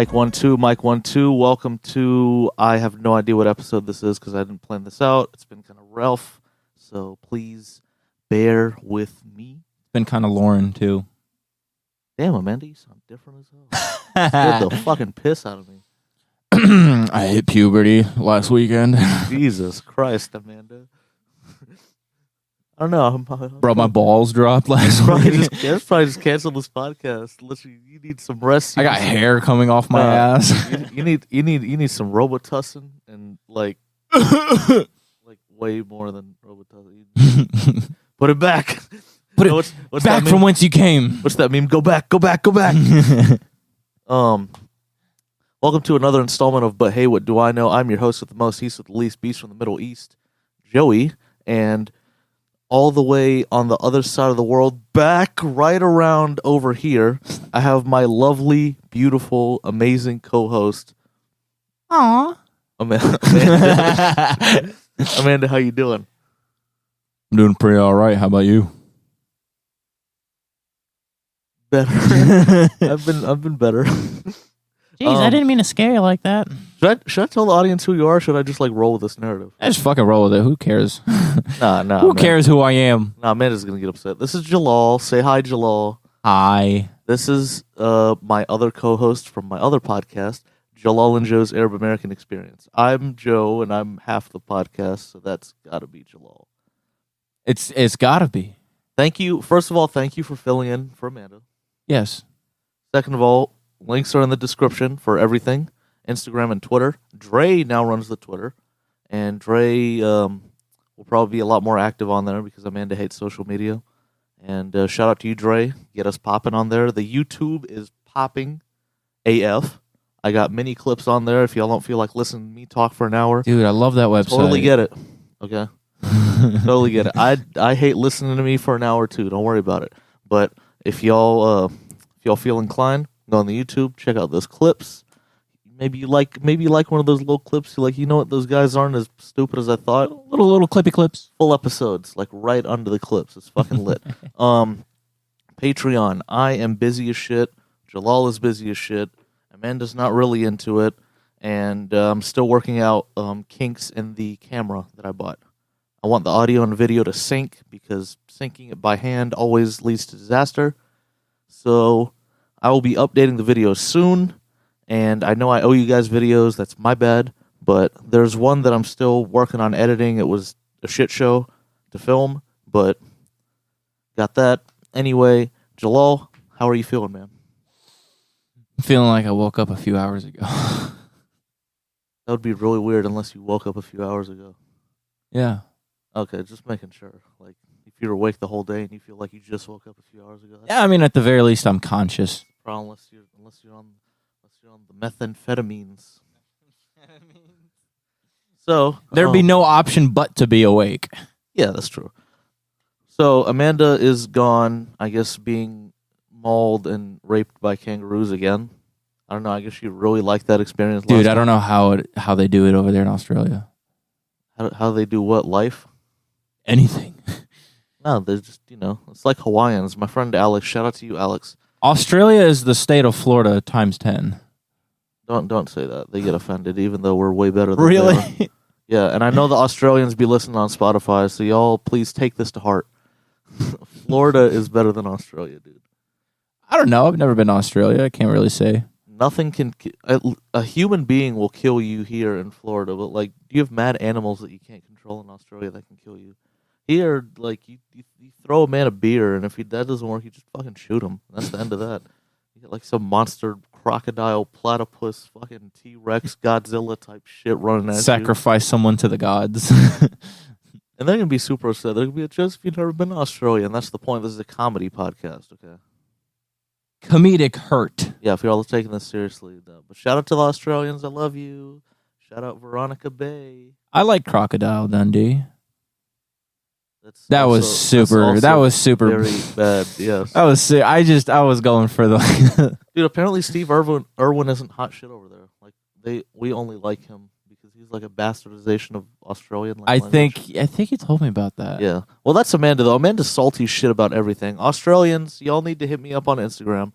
Mike 1-2, Mike 1-2. Welcome to, I have no idea what episode this is because I didn't plan this out. It's been kind of rough, so please bear with me. It's been kind of Lauren, too. Damn, Amanda, you sound different as hell. Scared the fucking piss out of me. I hit puberty last weekend. Jesus Christ, Amanda. I don't know. Bro, my balls dropped last week. Let's probably just cancel this podcast. Literally, you need some rest. I got hair coming off my ass. You need some Robitussin and like way more than Robitussin. Put it back. Put it what's back from whence you came. What's that meme? Go back. Welcome to another installment of But Hey, What Do I Know? I'm your host with the most, he's with the least, beast from the Middle East, Joey, and all the way on the other side of the world, back right around over here, I have my lovely, beautiful, amazing co-host. Aww. Amanda, how you doing? I'm doing pretty all right. How about you? Better. I've been better. Jeez, I didn't mean to scare you like that. Should I tell the audience who you are? Or should I just roll with this narrative? I just fucking roll with it. Who cares? Nah. Who cares who I am? Nah, Amanda's gonna get upset. This is Jalal. Say hi, Jalal. Hi. This is my other co-host from my other podcast, Jalal and Joe's Arab American Experience. I'm Joe, and I'm half the podcast, so that's gotta be Jalal. It's gotta be. Thank you. First of all, thank you for filling in for Amanda. Yes. Second of all, links are in the description for everything. Instagram and Twitter. Dre now runs the Twitter. And Dre will probably be a lot more active on there because Amanda hates social media. And shout out to you, Dre. Get us popping on there. The YouTube is popping AF. I got mini clips on there if y'all don't feel like listening to me talk for an hour. Dude, I love that website. Totally get it. Okay? Totally get it. I hate listening to me for an hour too. Don't worry about it. But if y'all feel inclined, go on the YouTube, check out those clips. Maybe you like one of those little clips. You're like, you know what, those guys aren't as stupid as I thought. Little clippy clips. Full episodes, like right under the clips. It's fucking lit. Patreon. I am busy as shit. Jalal is busy as shit. Amanda's not really into it. And I'm still working out kinks in the camera that I bought. I want the audio and video to sync because syncing it by hand always leads to disaster. So I will be updating the videos soon, and I know I owe you guys videos. That's my bad, but there's one that I'm still working on editing. It was a shit show to film, but got that. Anyway, Jalal, how are you feeling, man? I'm feeling like I woke up a few hours ago. That would be really weird unless you woke up a few hours ago. Yeah. Okay, just making sure. Like, if you're awake the whole day and you feel like you just woke up a few hours ago. Yeah, I mean, at the very least, I'm conscious. Problem unless you're on the methamphetamines. So there'd be no option but to be awake. Yeah, that's true. So Amanda is gone, I guess, being mauled and raped by kangaroos again. I don't know. I guess she really liked that experience. Dude, I don't know how they do it over there in Australia. How they do what? Life? Anything. No, they're just, it's like Hawaiians. My friend Alex, shout out to you, Alex. Australia is the state of Florida times 10. Don't say that. They get offended, even though we're way better than really? They are. Yeah, and I know the Australians be listening on Spotify, so y'all please take this to heart. Florida is better than Australia, dude. I don't know. I've never been to Australia. I can't really say. Nothing can... A human being will kill you here in Florida, but, do you have mad animals that you can't control in Australia that can kill you? Here, you throw a man a beer, and if that doesn't work, you just fucking shoot him. That's the end of that. You get, some monster crocodile, platypus, fucking T-Rex, Godzilla type shit running at you. Sacrifice someone to the gods. And they're going to be super upset. They're going to be just if you've never been to Australia, and that's the point. This is a comedy podcast, okay? Comedic hurt. Yeah, if you're all taking this seriously, though. But shout out to the Australians. I love you. Shout out Veronica Bay. I like Crocodile Dundee. That was super very bad. Yes. I was going for the dude. Apparently, Steve Irwin isn't hot shit over there. We only like him because he's like a bastardization of Australian language. I think you told me about that. Yeah. Well, that's Amanda though. Amanda's salty shit about everything. Australians, y'all need to hit me up on Instagram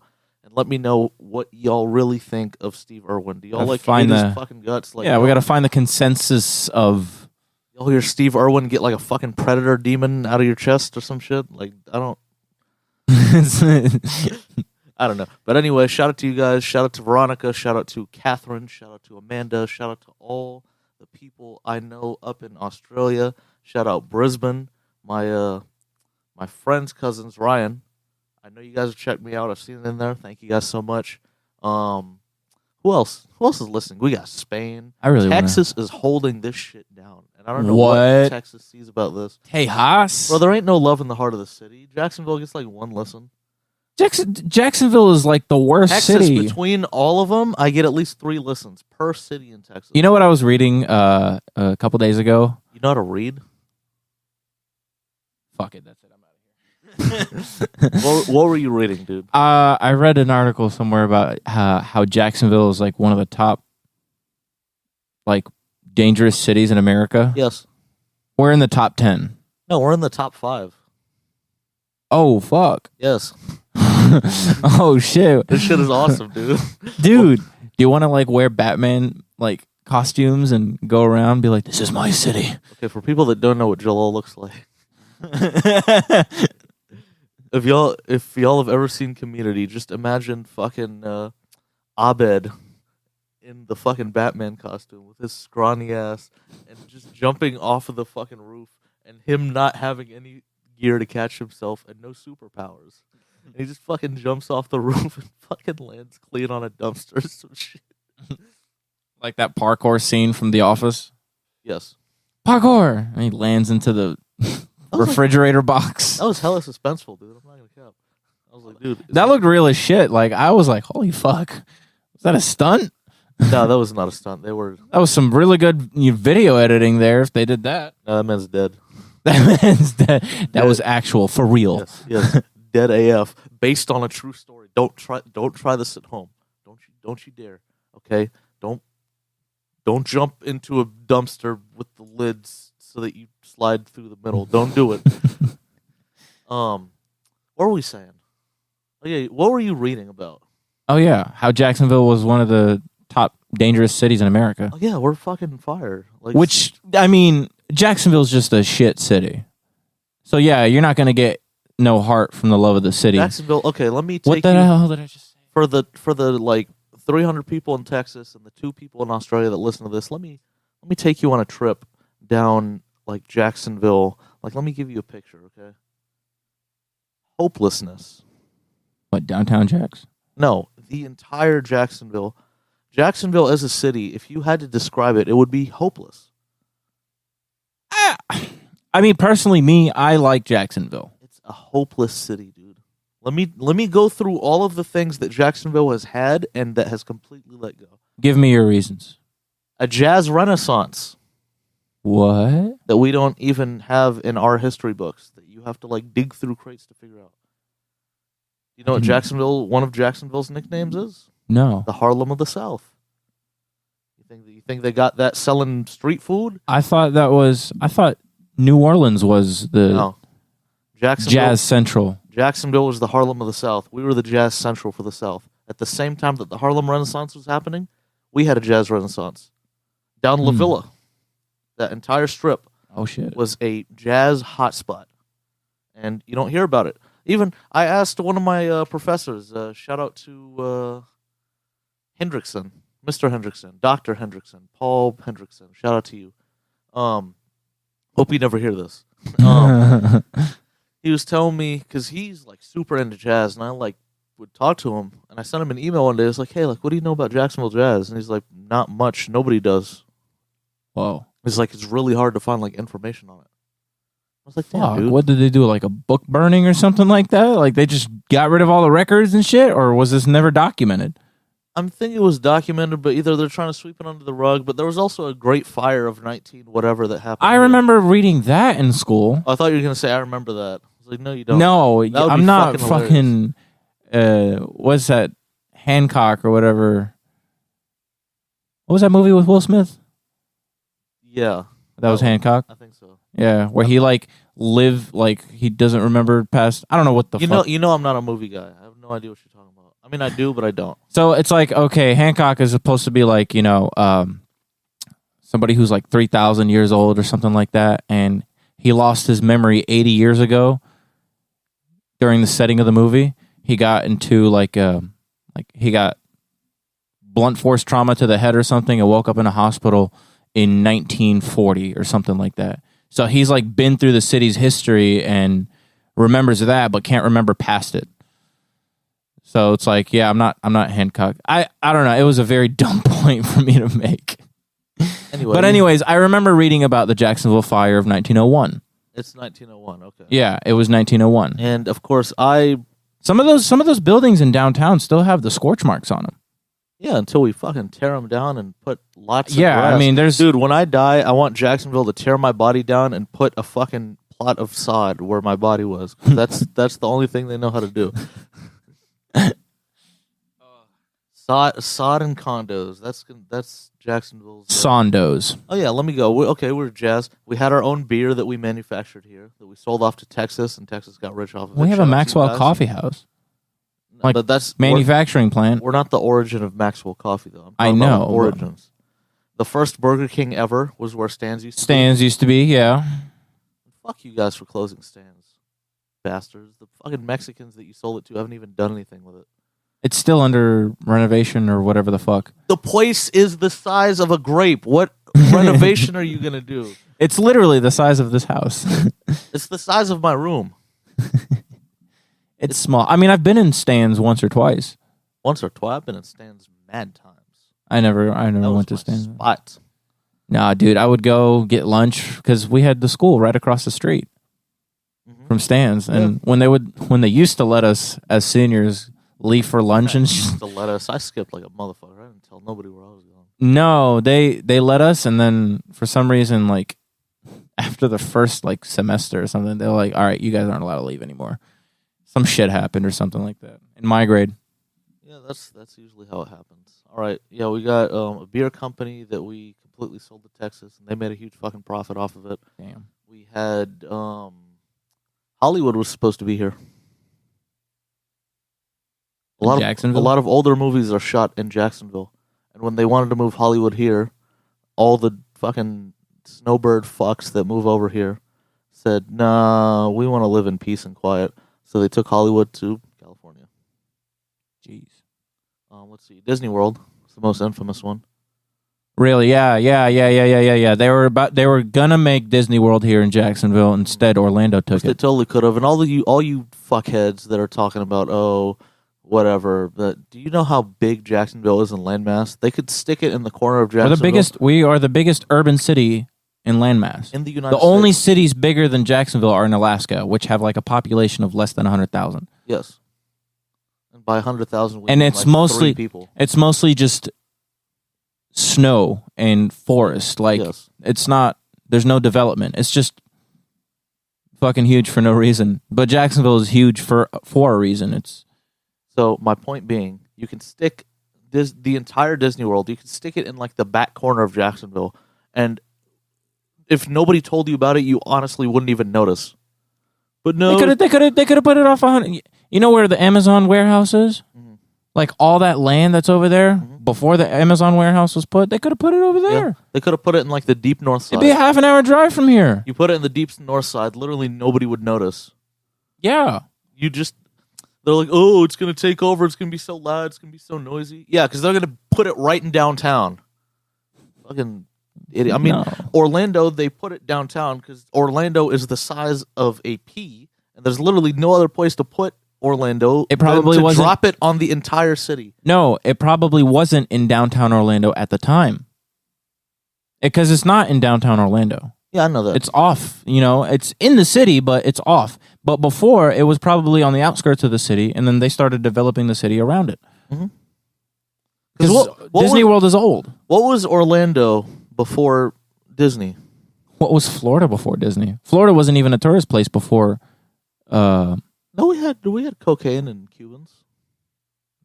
and let me know what y'all really think of Steve Irwin. Do y'all Gotta like find hate the- his fucking guts? Like, Yeah, we got to find the consensus of. y'all hear Steve Irwin get like a fucking predator demon out of your chest or some shit? Like, I don't know. But anyway, shout out to you guys. Shout out to Veronica. Shout out to Catherine. Shout out to Amanda. Shout out to all the people I know up in Australia. Shout out Brisbane. My friend's cousins, Ryan. I know you guys have checked me out. I've seen it in there. Thank you guys so much. Who else? Who else is listening? We got Spain. I really Texas is holding this shit down. And I don't know What? what Texas sees about this. Tejas. Bro, there ain't no love in the heart of the city. Jacksonville gets like one listen. Jacksonville is like the worst Texas, city. between all of them, I get at least 3 listens per city in Texas. You know what I was reading a couple days ago? You know how to read? Fuck it, that's it. I'm out of here. What were you reading, dude? I read an article somewhere about how Jacksonville is like one of the top like dangerous cities in America. Yes. We're in the top 10. No, we're in the top 5. Oh fuck. Yes. Oh shit. This shit is awesome, dude. Dude, do you want to like wear Batman like costumes and go around and be like, this is my city? Okay, for people that don't know what Jalal looks like. If y'all have ever seen Community, just imagine fucking Abed in the fucking Batman costume with his scrawny ass and just jumping off of the fucking roof and him not having any gear to catch himself and no superpowers. And he just fucking jumps off the roof and fucking lands clean on a dumpster or some shit. Like that parkour scene from The Office. Yes. Parkour! And he lands into the refrigerator box. That was hella suspenseful, dude. I'm not gonna cap. I was like, dude. That looked real as shit. Like, I was like, holy fuck. Was that a stunt? No, that was not a stunt. That was some really good video editing there if they did that. No, that man's dead. That man's dead. That was actual, for real. Yes. Dead AF. Based on a true story. Don't try this at home. Don't you dare. Okay? Don't jump into a dumpster with the lids so that you slide through the middle. Don't do it. What were we saying? Oh yeah, what were you reading about? Oh yeah, how Jacksonville was one of the top dangerous cities in America. Oh yeah, we're fucking fired. Like, Which, I mean, Jacksonville's just a shit city. So yeah, you're not gonna get no heart from the love of the city. Jacksonville. Okay, let me take What the hell did I just say? for the like 300 people in Texas and the 2 people in Australia that listen to this. Let me take you on a trip down like Jacksonville. Like, let me give you a picture, okay? Hopelessness. What, downtown Jacks? No, the entire Jacksonville. Jacksonville as a city, if you had to describe it, it would be hopeless. I mean, personally, I like Jacksonville. It's a hopeless city, dude. Let me go through all of the things that Jacksonville has had and that has completely let go. Give me your reasons. A jazz renaissance What? that we don't even have in our history books that you have to like dig through crates to figure out. You know what one of Jacksonville's nicknames is? No. The Harlem of the South. You think they got that selling street food? I thought New Orleans was the No. Jazz Central. Jacksonville was the Harlem of the South. We were the Jazz Central for the South. At the same time that the Harlem Renaissance was happening, we had a Jazz Renaissance. Down La Villa, that entire strip Oh shit. was a jazz hotspot. And you don't hear about it. Even, I asked one of my professors, shout out to Hendrickson, Mr. Hendrickson, Dr. Hendrickson, Paul Hendrickson, shout out to you. Hope you never hear this. He was telling me, because he's like super into jazz, and I like would talk to him, and I sent him an email one day. I was like, hey, like, what do you know about Jacksonville jazz? And he's like, not much. Nobody does. Whoa. It's like, it's really hard to find like information on it. I was like, damn, Fuck, dude. what did they do? Like a book burning or something like that? Like they just got rid of all the records and shit? Or was this never documented? I'm thinking it was documented, but either they're trying to sweep it under the rug, but there was also a great fire of 19 whatever that happened. I here. remember reading that in school. I thought you were going to say, I remember that. I was like, no, you don't. No, That would I'm be not fucking what's that? Hancock or whatever. What was that movie with Will Smith? Yeah. That was Hancock? I think so. Yeah, where he like lived, like he doesn't remember past. I don't know what the fuck. You know I'm not a movie guy. I have no idea what you're talking about. I mean, I do, but I don't. So it's like, okay, Hancock is supposed to be like, somebody who's like 3,000 years old or something like that, and he lost his memory 80 years ago during the setting of the movie. He got into he got blunt force trauma to the head or something and woke up in a hospital in 1940 or something like that. So he's like been through the city's history and remembers that, but can't remember past it. So it's like, yeah, I'm not Hancock. I don't know. It was a very dumb point for me to make. Anyway, but anyways, I remember reading about the Jacksonville fire of 1901. It's 1901. Okay. Yeah, it was 1901. And of course, some of those buildings in downtown still have the scorch marks on them. Yeah, until we fucking tear them down and put lots of Yeah, grass. I mean, Dude, when I die, I want Jacksonville to tear my body down and put a fucking plot of sod where my body was. That's the only thing they know how to do. Sod and condos. That's Jacksonville's. Sondos. Oh yeah, let me go. We're jazz. We had our own beer that we manufactured here that we sold off to Texas, and Texas got rich off of it. We have a Shout out to you Maxwell guys. coffee house. Like, but that's manufacturing plant. We're not the origin of Maxwell Coffee, though. I know. Origins. The first Burger King ever was where Stan's used to be. Stan's used to be, yeah. Fuck you guys for closing Stan's. Bastards. The fucking Mexicans that you sold it to haven't even done anything with it. It's still under renovation or whatever the fuck. The place is the size of a grape. What renovation are you going to do? It's literally the size of this house. It's the size of my room. It's small. I mean, I've been in Stan's once or twice. Once or twice. I've been in Stan's mad times. I never That went to was my Stan's. spot. Nah, dude, I would go get lunch because we had the school right across the street from Stan's, and when they used to let us as seniors leave for lunch and To let us, I skipped like a motherfucker. I didn't tell nobody where I was going. no, they let us, and then for some reason, like after the first like semester or something, they're like, "All right, you guys aren't allowed to leave anymore." Some shit happened or something like that in my grade. Yeah, that's usually how it happens. All right, yeah, we got a beer company that we completely sold to Texas, and they made a huge fucking profit off of it. Damn. We had Hollywood was supposed to be here. Jacksonville? A lot of older movies are shot in Jacksonville, and when they wanted to move Hollywood here, all the fucking snowbird fucks that move over here said, "Nah, we want to live in peace and quiet." So they took Hollywood to California. Jeez. Let's see, Disney World is the most infamous one. Really? Yeah. They were gonna make Disney World here in Jacksonville. Instead, Orlando took They it. totally could have. And all you fuckheads that are talking about, whatever. But do you know how big Jacksonville is in landmass? They could stick it in the corner of Jacksonville. We are the biggest urban city in landmass. In the United The States. only cities bigger than Jacksonville are in Alaska, which have like a population of less than 100,000. Yes. And by 100,000, we And mean it's like mostly 3 people. It's mostly just snow and forest. Like Yes. it's not. There's no development. It's just fucking huge for no reason. But Jacksonville is huge for a reason. It's So my point being, you can stick the entire Disney World. You can stick it in like the back corner of Jacksonville, and if nobody told you about it, you honestly wouldn't even notice. But no, they could have put it off 100. You know where the Amazon warehouse is? Mhm. Like all that land that's over there before the Amazon warehouse was put, they could have put it over there. they could have put it in like the deep north side. It'd be a half an hour drive from here. You put it in the deep north side, literally nobody would notice. Yeah. They're like, oh, it's going to take over. It's going to be so loud. It's going to be so noisy. Yeah, because they're going to put it right in downtown. Fucking idiot. I mean, No. Orlando, they put it downtown because Orlando is the size of a pea, and there's literally no other place to put Orlando. It probably than to wasn't- drop it on the entire city. No, it probably wasn't in downtown Orlando at the time. Because it's not in downtown Orlando. Yeah, I know that. It's off. It's in the city, but it's off. But before, it was probably on the outskirts of the city, and then they started developing the city around it. Mhm. Because what Disney World is old. What was Orlando before Disney? What was Florida before Disney? Florida wasn't even a tourist place before. No, we had cocaine and Cubans.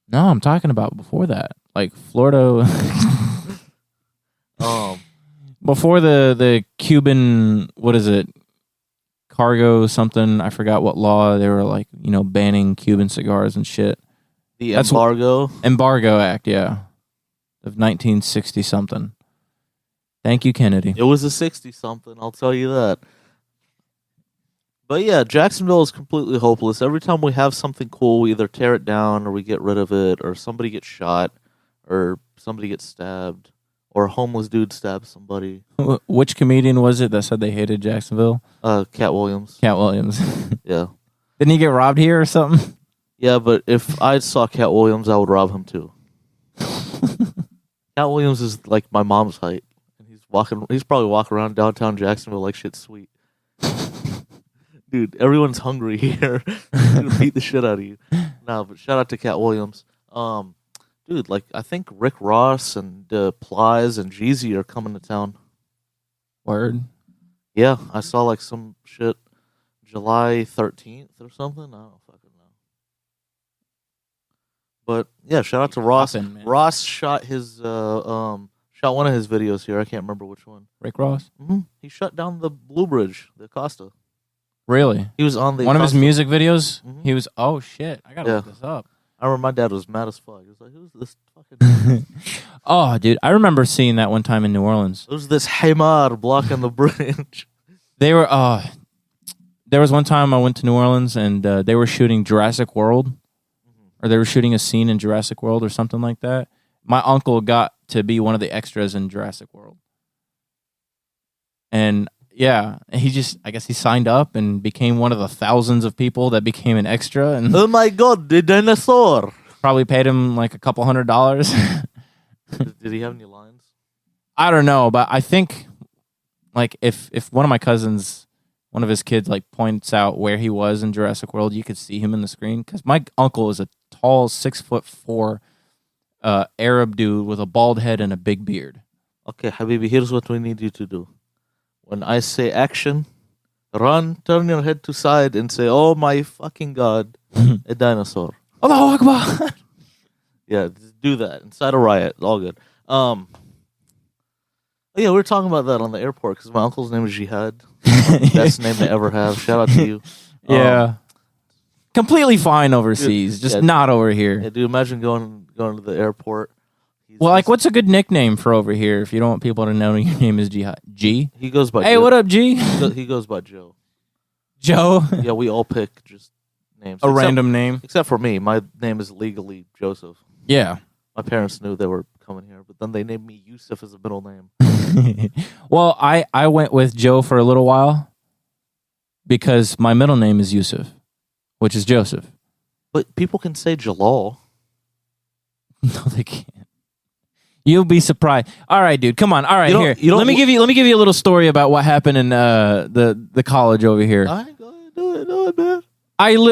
No, I'm talking about before that. Like Florida. Before the Cuban, what is it? Cargo something. I forgot what law. They were like, banning Cuban cigars and shit. The That's embargo Act, yeah, of 1960 something. Thank you, Kennedy. It was a 60 something. I'll tell you that. But yeah, Jacksonville is completely hopeless. Every time we have something cool, we either tear it down or we get rit of it, or somebody gets shot, or somebody gets stabbed, or a homeless dude stabs somebody. Which comedian was it that said they hated Jacksonville? Cat Williams. Cat Williams. Yeah. Didn't he get robbed here or something? Yeah, but if I saw Cat Williams, I would rob him too. Cat Williams is like my mom's height, and he's probably walking around downtown Jacksonville like shit's sweet. Dude, everyone's hungry here. He's gonna beat the shit out of you. No, but shout out to Cat Williams. Dude, like I think Rick Ross and Plies and Jeezy are coming to town. Word. Yeah, I saw like some shit July 13th or something. I don't fucking know. But yeah, shout out to Ross. Ross shot one of his videos here. I can't remember which one. Rick Ross? Mm-hmm. He shut down the Blue Bridge, the Acosta. Really? He was on the one Acosta. of his music videos. Mm-hmm. He was. Oh shit! I gotta look this up. I remember my dad was mad as fuck. He was like, "Who's this fucking?" Oh, dude, I remember seeing that one time in New Orleans. Who's this Hamar blocking the bridge? They were. There was one time I went to New Orleans and they were shooting Jurassic World, or they were shooting a scene in Jurassic World or something like that. My uncle got to be one of the extras in Jurassic World, and. Yeah, I guess he signed up and became one of the thousands of people that became an extra. And oh my god, the dinosaur! Probably paid him like $200. Did he have any lines? I don't know, but I think like if one of my cousins, one of his kids like points out where he was in Jurassic World, you could see him in the screen. Because my uncle is a tall 6'4" Arab dude with a bald head and a big beard. Okay, Habibi, here's what we need you to do. When I say action, run, turn your head to side, and say, "Oh my fucking god, a dinosaur!" Allahu Akbar. Yeah, just do that inside a riot. All good. Yeah, we were talking about that on the airport because my uncle's name is Jihad. Best name they ever have. Shout out to you. Yeah, completely fine overseas, just not over here. Yeah, dude, imagine going to the airport. Well, like, what's a good nickname for over here if you don't want people to know your name is Jihad? G? He goes by Hey, Joe. what up, G? He goes by Joe. Joe? Yeah, we all pick just names. Random name? Except for me. My name is legally Joseph. Yeah. My parents knew they were coming here, but then they named me Yusuf as a middle name. Well, I went with Joe for a little while because my middle name is Yusuf, which is Joseph. But people can say Jalal. No, they can't. You'll be surprised. All right, dude. Come on. All right, here. Let me give you a little story about what happened in the college over here. I ain't gonna do it, man.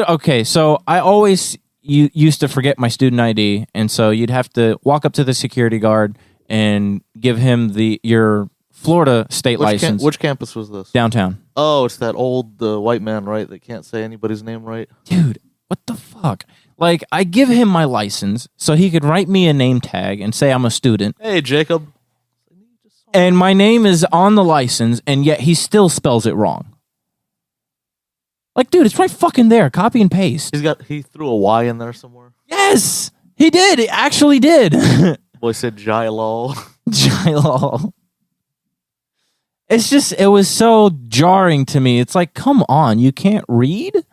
Okay, so I always used to forget my student ID, and so you'd have to walk up to the security guard and give him your Florida state license. Which campus was this? Downtown. Oh, it's that old white man, right? That can't say anybody's name right. Dude, what the fuck? Like, I give him my license so he could write me a name tag and say I'm a student. Hey, Jacob. And my name is on the license, and yet he still spells it wrong. Like, dude, it's right fucking there. Copy and paste. He threw a Y in there somewhere. Yes, he did. He actually did. Boy said Jalal. Jalal. It was so jarring to me. It's like, come on, you can't read?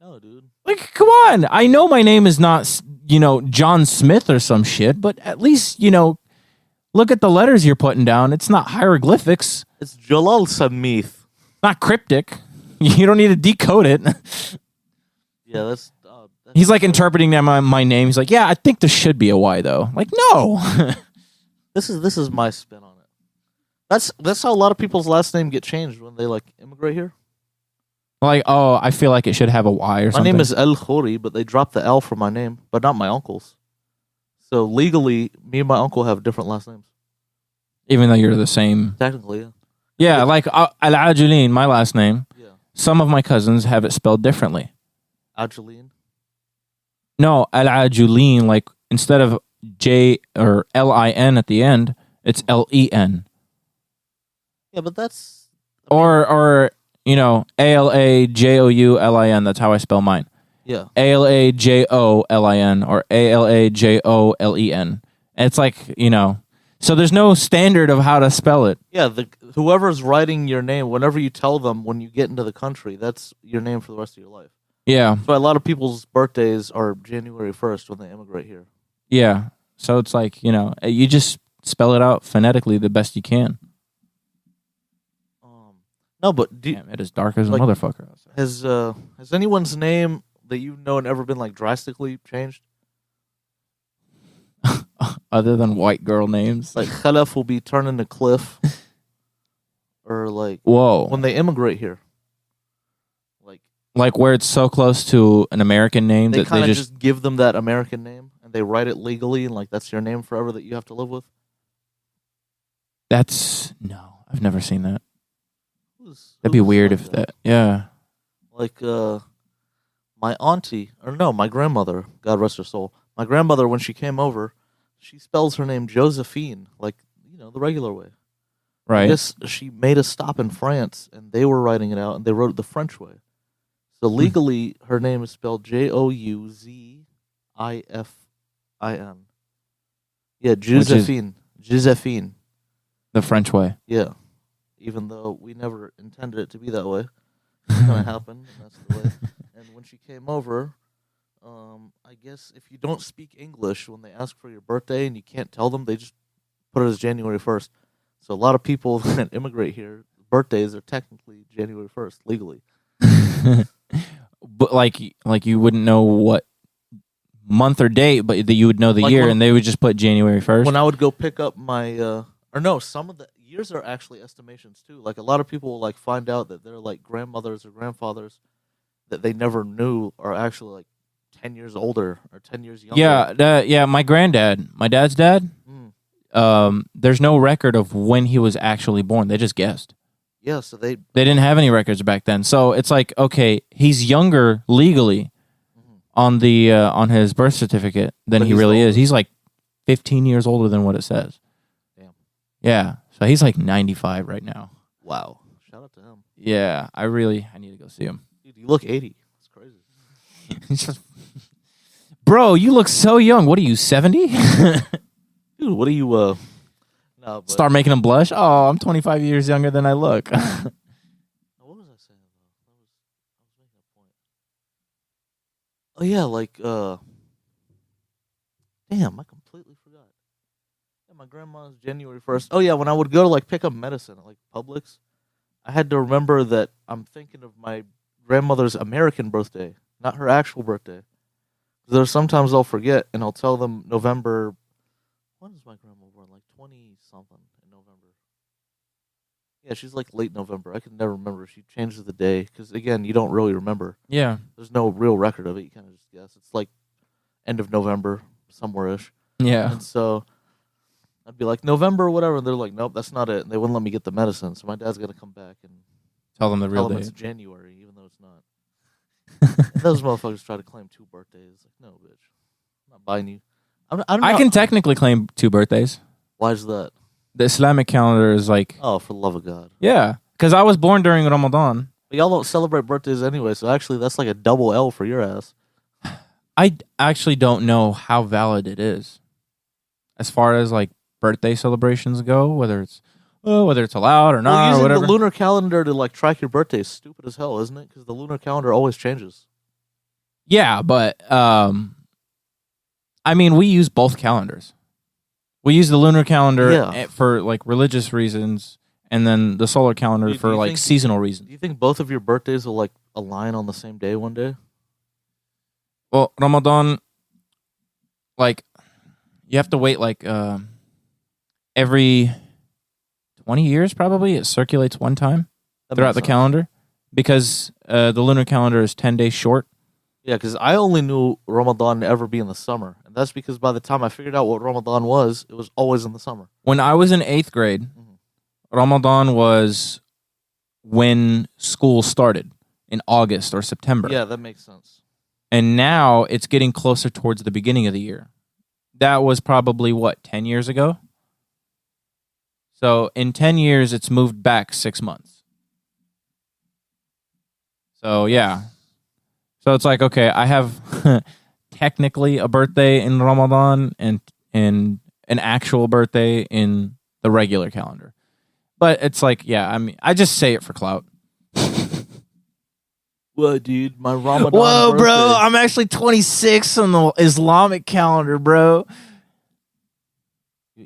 No, dude. Like, come on. I know my name is not, John Smith or some shit, but at least, look at the letters you're putting down. It's not hieroglyphics. It's Jalal Samith. Not cryptic. You don't need to decode it. Yeah, that's He's like interpreting my name. He's like, yeah, I think there should be a Y though. Like, no. This is my spin on it. That's how a lot of people's last name get changed when they like immigrate here. Like, oh, I feel like it should have a Y or something. My name is El Khoury, but they dropped the L from my name, but not my uncle's. So legally, me and my uncle have different last names. Even though you're the same. Technically, yeah. Yeah, like Al-Ajuleen, my last name. Yeah. Some of my cousins have it spelled differently. Ajuleen? No, Al-Ajuleen, like instead of J or L-I-N at the end, it's L-E-N. Yeah, but Or A-L-A-J-O-U-L-I-N. That's how I spell mine. Yeah. Alajolin or Alajolen. It's like, so there's no standard of how to spell it. Yeah, whoever's writing your name, whenever you tell them when you get into the country, that's your name for the rest of your life. Yeah. So a lot of people's birthdays are January 1st when they immigrate here. Yeah. So it's like, you just spell it out phonetically the best you can. No, but it is dark as a motherfucker. Has anyone's name that you've known ever been like drastically changed? Other than white girl names, like Khalaf will be turning to Cliff, or like whoa when they immigrate here, like where it's so close to an American name they that they just give them that American name and they write it legally and like that's your name forever that you have to live with. No, I've never seen that. That'd be weird if that. Yeah. Like my auntie, or no, my grandmother, God rest her soul. My grandmother, when she came over, she spells her name Josephine, like, the regular way. Right. I guess she made a stop in France, and they were writing it out, and they wrote it the French way. So legally, her name is spelled Jouzifin. Yeah, Josephine. Josephine. The French way. Yeah. Even though we never intended it to be that way. It's going to happen, and that's the way. And when she came over, I guess if you don't speak English, when they ask for your birthday and you can't tell them, they just put it as January 1st. So a lot of people that immigrate here, birthdays are technically January 1st, legally. But like you wouldn't know what month or date, but that you would know the year, and they would just put January 1st. When I would go pick up my, some of the years are actually estimations too. Like a lot of people will like find out that they're like grandmothers or grandfathers that they never knew are actually like 10 years older or 10 years younger. Yeah, my dad's dad, there's no record of when he was actually born. They just guessed. Yeah, so they didn't have any records back then. So it's like, okay, he's younger legally on the on his birth certificate than he really is. He's like 15 years older than what it says. Damn. Yeah, so he's like 95 right now. Wow. Shout out to him. Yeah, I need to go see him. Dude, you look 80. It's crazy. Bro, you look so young. What are you, 70? Dude, what are you, no, but start making him blush? Oh, I'm 25 years younger than I look. What was I saying, though? I was making a point. Oh, yeah, like, damn, I completely forgot. Yeah, my grandma's January 1st. Oh, yeah, when I would go to, like, pick up medicine at, like, Publix, I had to remember that I'm thinking of my grandmother's American birthday, not her actual birthday. There's sometimes I'll forget, and I'll tell them November. When is my grandma born? Like 20-something in November. Yeah, she's like late November. I can never remember. She changes the day because, again, you don't really remember. Yeah. There's no real record of it. You kind of just guess. It's like end of November, somewhere-ish. Yeah. And so I'd be like, November or whatever, and they're like, nope, that's not it. And they wouldn't let me get the medicine, so my dad's got to come back and tell them the real date. It's January, even though it's not. And those motherfuckers try to claim 2 birthdays. Like, no, bitch. I'm not buying you. I can technically claim 2 birthdays. Why is that? The Islamic calendar is like... Oh, for the love of God. Yeah, because I was born during Ramadan. But y'all don't celebrate birthdays anyway, so actually that's like a double L for your ass. I actually don't know how valid it is. As far as like birthday celebrations go, whether it's allowed or not, using or whatever. The lunar calendar to like track your birthday is stupid as hell, isn't it? Because the lunar calendar always changes. Yeah, but I mean, we use both calendars. We use the lunar calendar for like religious reasons, and then the solar calendar for like seasonal reasons. Do you think both of your birthdays will like align on the same day one day? Well, Ramadan, like, you have to wait like every 20 years probably. It circulates one time throughout the calendar because the lunar calendar is 10 days short. Yeah, because I only knew Ramadan to ever be in the summer. And that's because by the time I figured out what Ramadan was, it was always in the summer. When I was in 8th grade, Ramadan was when school started in August or September. Yeah, that makes sense. And now it's getting closer towards the beginning of the year. That was probably, 10 years ago? So in 10 years, it's moved back 6 months. So, yeah. So it's like, okay, I have technically a birthday in Ramadan and an actual birthday in the regular calendar. But it's like, yeah, I mean, I just say it for clout. What, dude? My Ramadan Whoa, birthday. bro, I'm actually 26 on the Islamic calendar, bro.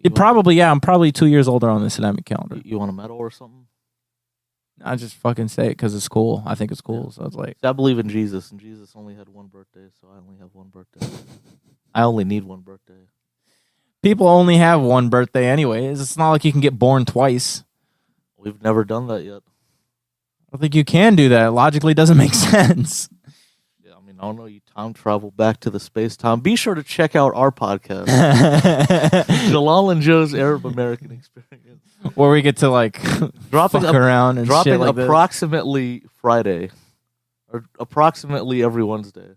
I'm probably 2 years older on the Islamic calendar. You want a medal or something? I just fucking say it because it's cool. I think it's cool. So it's like, I believe in Jesus, and Jesus only had one birthday, so I only have one birthday. I only need one birthday. people only have one birthday anyways. It's not like you can get born twice. We've never done that yet. I don't think you can do that. It logically doesn't make sense. Yeah, I mean, I don't know. You time travel back to the space time. Be sure to check out our podcast, Jalal and Joe's Arab American Experience, Where we get to like dropping fuck around and dropping shit like approximately Friday, or approximately every Wednesday,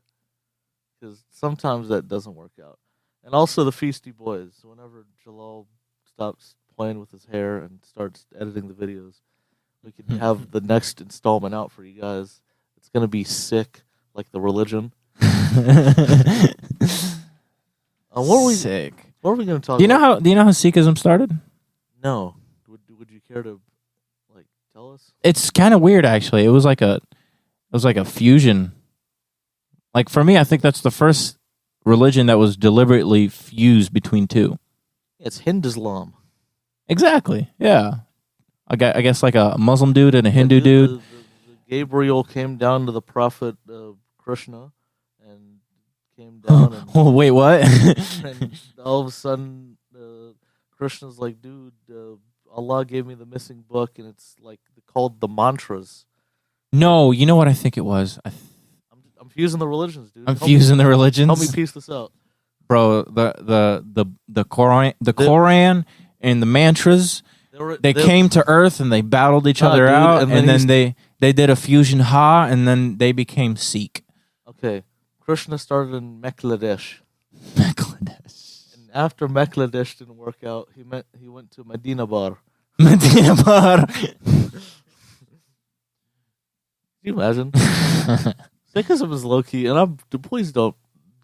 because sometimes that doesn't work out. And also the Feisty Boys. Whenever Jalal stops playing with his hair and starts editing the videos, we can have the next installment out for you guys. It's gonna be sick, like the religion. What were we? Sick. What are we gonna talk? Do you know how Sikhism started? No. Would you care to like tell us? It's kind of weird, actually. It was like a fusion. Like for me, I think that's the first religion that was deliberately fused between two. It's Hinduslam. Exactly. Yeah. I guess like a Muslim dude and a Hindu dude. The Gabriel came down to the prophet Krishna and came down and, Oh, wait, what? and all of a sudden Krishna's like, dude, Allah gave me the missing book, and it's like called the mantras. No, you know what I think it was? I'm fusing the religions, dude. I'm fusing the religions. Help me piece this out, bro. The Quran and the mantras. They came to Earth and they battled each other out, and then they did a fusion and then they became Sikh. Okay, Krishna started in Bangladesh. Bangladesh. And after Bangladesh didn't work out, he went to Medina Bar. Medina Bar. Can you imagine? Sikhism is low key, and please don't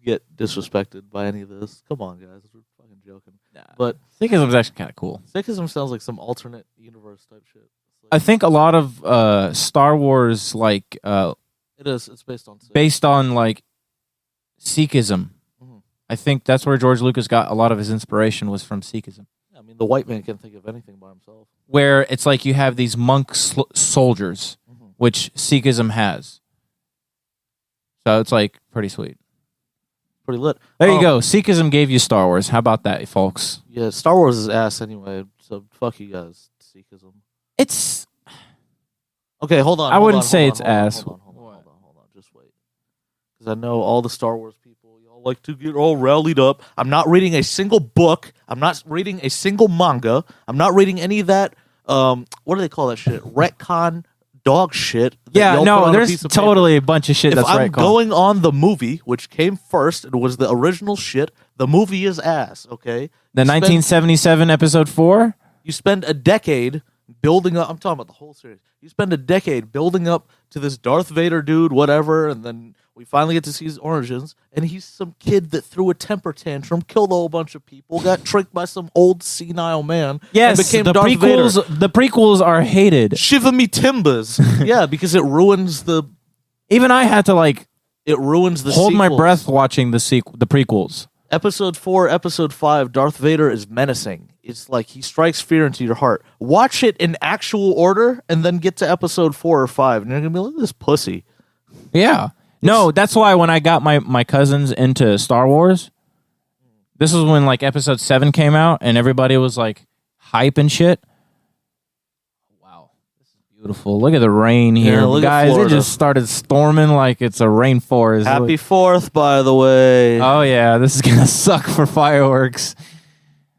get disrespected by any of this. Come on, guys, we're fucking joking. Nah. But Sikhism is actually kind of cool. Sikhism sounds like some alternate universe type shit. I think a lot of Star Wars, like it is. It's based on like Sikhism. Mm-hmm. I think that's where George Lucas got a lot of his inspiration was from Sikhism. I mean, the white man can't think of anything by himself. Where it's like you have these monk soldiers, mm-hmm. which Sikhism has. So it's like pretty sweet. Pretty lit. There you go. Sikhism gave you Star Wars. How about that, folks? Yeah, Star Wars is ass anyway, so fuck you guys, Sikhism. It's... Okay, hold on. I wouldn't say it's ass. Hold on. Just wait. Because I know all the Star Wars people, y'all like to get all rallied up. I'm not reading a single book. I'm not reading a single manga. I'm not reading any of that, what do they call that shit? Retcon dog shit. Yeah, no, there's totally a bunch of shit if that's I'm right. going on the movie, which came first, it was the original shit. The movie is ass, okay? The 1977 episode 4? You spend a decade building up. I'm talking about the whole series. You spend a decade building up to this Darth Vader dude, whatever, and then we finally get to see his origins, and he's some kid that threw a temper tantrum, killed a whole bunch of people, got tricked by some old senile man, yes, and became the Darth prequels. Vader. The prequels are hated. Shiver me timbers. Yeah, because it ruins the. Even I had to like. It ruins the. Hold sequels. my breath watching the prequels. Episode 4, Episode 5, Darth Vader is menacing. It's like he strikes fear into your heart. Watch it in actual order, and then get to Episode 4 or 5, and you're gonna be like, this pussy. Yeah. No, that's why when I got my cousins into Star Wars, this was when like Episode 7 came out, and everybody was like hype and shit. Wow, this is beautiful. Look at the rain here, guys. It just started storming like it's a rainforest. Happy 4th, by the way. Oh yeah, this is gonna suck for fireworks.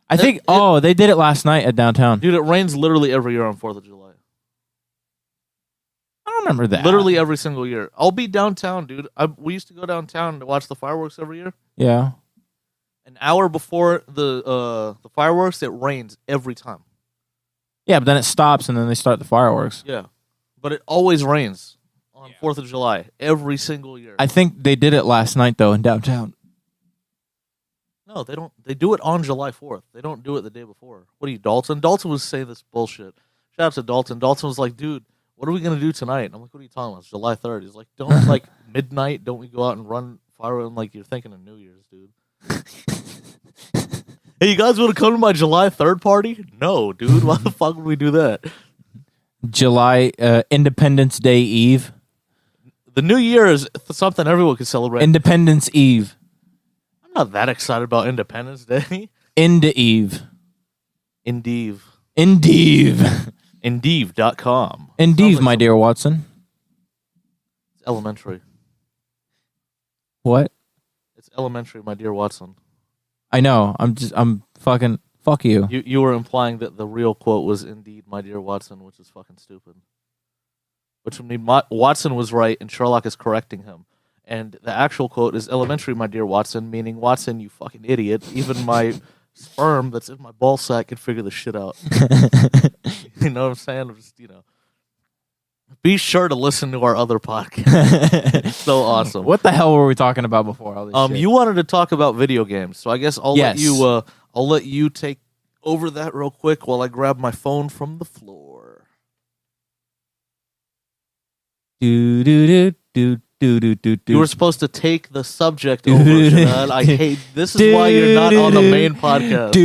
I think. They did it last night at downtown. Dude, it rains literally every year on 4th of July. I don't remember that. Literally every single year. I'll be downtown, dude. We used to go downtown to watch the fireworks every year. Yeah. An hour before the fireworks, it rains every time. Yeah, but then it stops and then they start the fireworks. Yeah. But it always rains on 4th of July every single year. I think they did it last night though in downtown. No, they don't. They do it on July 4th. They don't do it the day before. What are you, Dalton? Dalton was saying this bullshit. Shout out to Dalton. Dalton was like, dude, what are we gonna do tonight? And I'm like, what are you talking about? It's July 3rd. He's like, don't like midnight. Don't we go out and run fireworks? I'm like, you're thinking of New Year's, dude. Hey, you guys want to come to my July 3rd party? No, dude. Why the fuck would we do that? July Independence Day Eve. The New Year is something everyone can celebrate. Independence Eve. I'm not that excited about Independence Day. Into Eve. Indeed. Indeed. Indeed.com. Indeed, my dear Watson. It's elementary. What? It's elementary, my dear Watson. I know. I'm fucking. Fuck you. You were implying that the real quote was indeed, my dear Watson, which is fucking stupid. Which would mean Watson was right and Sherlock is correcting him. And the actual quote is elementary, my dear Watson, meaning Watson, you fucking idiot. Even my sperm that's in my ball sack can figure this shit out. You know what I'm saying? I'm just, be sure to listen to our other podcast. It's so awesome. What the hell were we talking about before all this shit? You wanted to talk about video games, so I guess I'll Yes. let you take over that real quick while I grab my phone from the floor. Do do do do do do do do. You were supposed to take the subject over, Jalal. I hate. This is why you're not on the main podcast.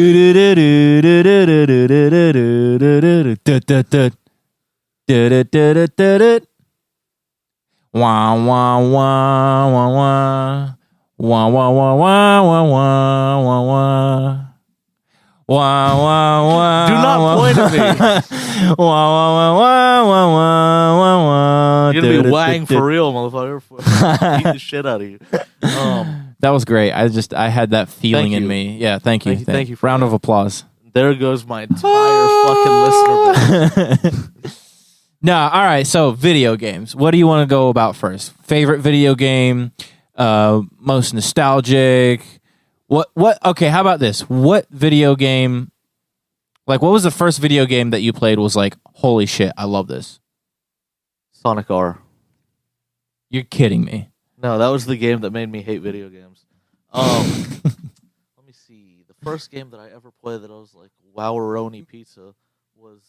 Wah wah wah wah wah wah wah wah wah wah wah wah wah. Wah wah wah. Do not point at me. Wah wah wah wah wah wah wah wah. You're gonna be whang for real, motherfucker. Beat the shit out of you. That was great. I had that feeling in me. Yeah, thank you. Thank you for Round that. of applause. There goes my entire fucking listener base. No, all right. So video games. What do you want to go about first? Favorite video game? Most nostalgic? What? Okay, how about this? What video game? Like, what was the first video game that you played? Was like, holy shit, I love this. Sonic R. You're kidding me. No, that was the game that made me hate video games. Let me see. The first game that I ever played that I was like, wow-a-roni pizza was.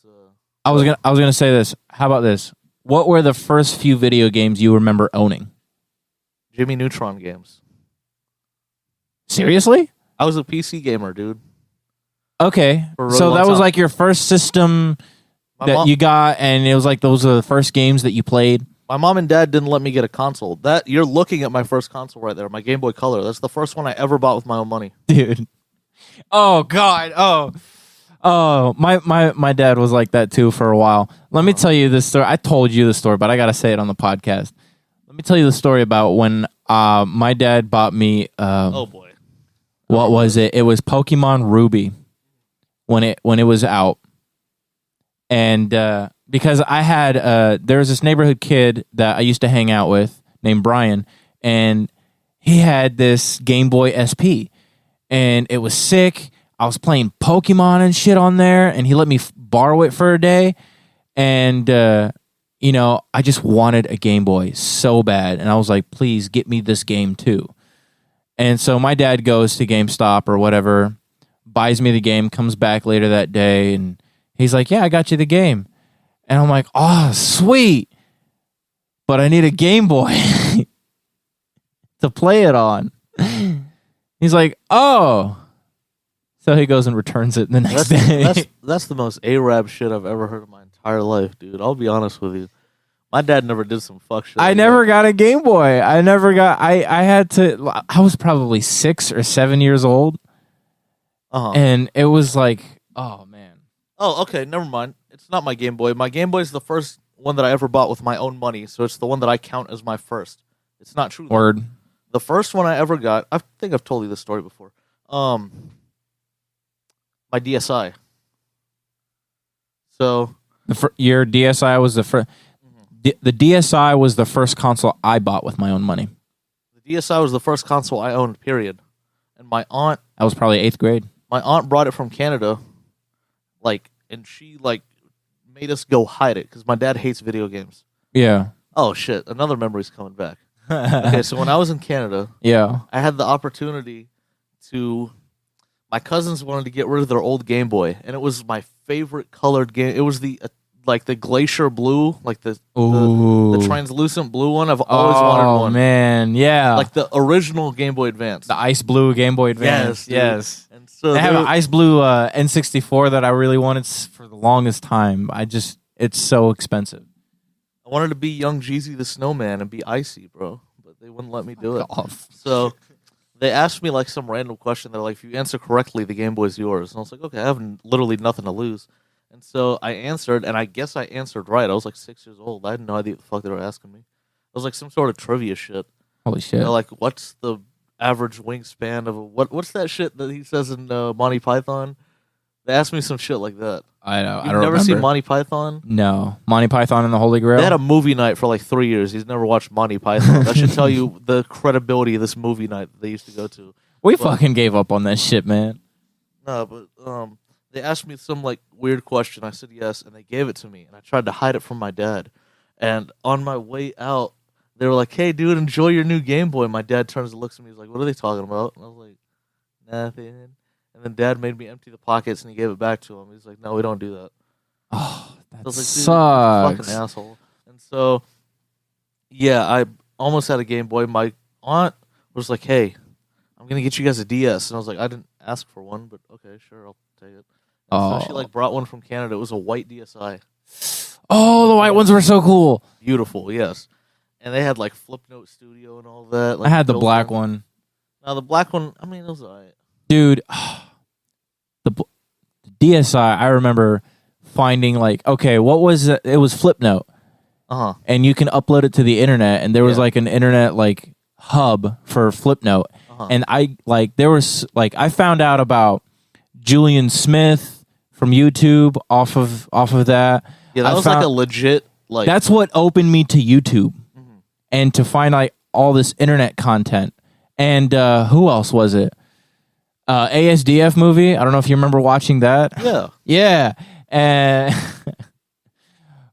I was gonna say this. How about this? What were the first few video games you remember owning? Jimmy Neutron games. Seriously? I was a PC gamer, dude. Okay. For a really So long that was time. like your first system that you got, and it was like those are the first games that you played. My mom and dad didn't let me get a console. That you're looking at my first console right there, my Game Boy Color. That's the first one I ever bought with my own money. Dude. Oh God. Oh, my dad was like that too for a while. Let me tell you this story. I told you the story, but I gotta say it on the podcast. Let me tell you the story about when my dad bought me. Oh boy. What was it? It was Pokemon Ruby when it was out, and because I had there was this neighborhood kid that I used to hang out with named Brian, and he had this Game Boy SP, and it was sick. I was playing Pokemon and shit on there, and he let me borrow it for a day, and I just wanted a Game Boy so bad, and I was like, please get me this game too. And so my dad goes to GameStop or whatever, buys me the game, comes back later that day, and he's like, yeah, I got you the game. And I'm like, oh, sweet. But I need a Game Boy to play it on. He's like, oh. So he goes and returns it the next day. That's the most Arab shit I've ever heard in my entire life, dude. I'll be honest with you. My dad never did some fuck shit. I never got a Game Boy. I had to, I was probably 6 or 7 years old. Uh-huh. And it was like, oh, man. Oh, okay, never mind. It's not my Game Boy. My Game Boy is the first one that I ever bought with my own money, so it's the one that I count as my first. It's not true. Word. The first one I ever got, I think I've told you this story before. My DSi. So your DSi was the first. The DSi was the first console I bought with my own money. The DSi was the first console I owned, period. And my aunt... I was probably 8th grade. My aunt brought it from Canada, and she, made us go hide it, because my dad hates video games. Yeah. Oh shit! Another memory's coming back. Okay, so when I was in Canada, Yeah. I had the opportunity to. My cousins wanted to get rid of their old Game Boy, and it was my favorite colored game. It was the like the glacier blue, like the translucent blue one. I've always wanted one. Oh man, yeah. Like the original Game Boy Advance. The ice blue Game Boy Advance. Yes. And so they have an ice blue N64 that I really wanted for the longest time. It's so expensive. I wanted to be young Jeezy the Snowman and be icy, bro, but they wouldn't let me do it. Off. So they asked me like some random question. They're like, if you answer correctly, the Game Boy's yours. And I was like, okay, I have literally nothing to lose. And so I answered, and I guess I answered right. I was like 6 years old. I had no idea what the fuck they were asking me. It was like some sort of trivia shit. Holy shit. They're like, what's the average wingspan of what's that shit that he says in Monty Python? They asked me some shit like that. I know. You've I don't never remember. seen Monty Python? No. Monty Python and the Holy Grail? They had a movie night for like 3 years. He's never watched Monty Python. That should tell you the credibility of this movie night that they used to go to. We fucking gave up on that shit, man. No, but they asked me some like weird question. I said yes, and they gave it to me, and I tried to hide it from my dad. And on my way out, they were like, "Hey, dude, enjoy your new Game Boy." My dad turns and looks at me. He's like, "What are they talking about?" And I was like, "Nothing." And then Dad made me empty the pockets, and he gave it back to him. He's like, "No, we don't do that." Oh, that I was like, sucks. "Fucking asshole." And so, yeah, I almost had a Game Boy. My aunt was like, "Hey, I'm gonna get you guys a DS," and I was like, "I didn't ask for one, but okay, sure, I'll take it." And so she like brought one from Canada. It was a white DSi. Oh, the white ones were so cool. Beautiful, yes. And they had like Flipnote Studio and all that. Like, I had the black one. Now the black one, I mean, it was alright. Dude, the DSi, I remember finding like, okay, what was it? It was Flipnote. Uh-huh. And you can upload it to the internet, and there was like an internet like hub for Flipnote. Uh-huh. And I found out about Julian Smith from YouTube off of that. Yeah, that was like a legit like that's what opened me to YouTube and to find like all this internet content. And who else was it? ASDF movie. I don't know if you remember watching that. Yeah. Yeah. And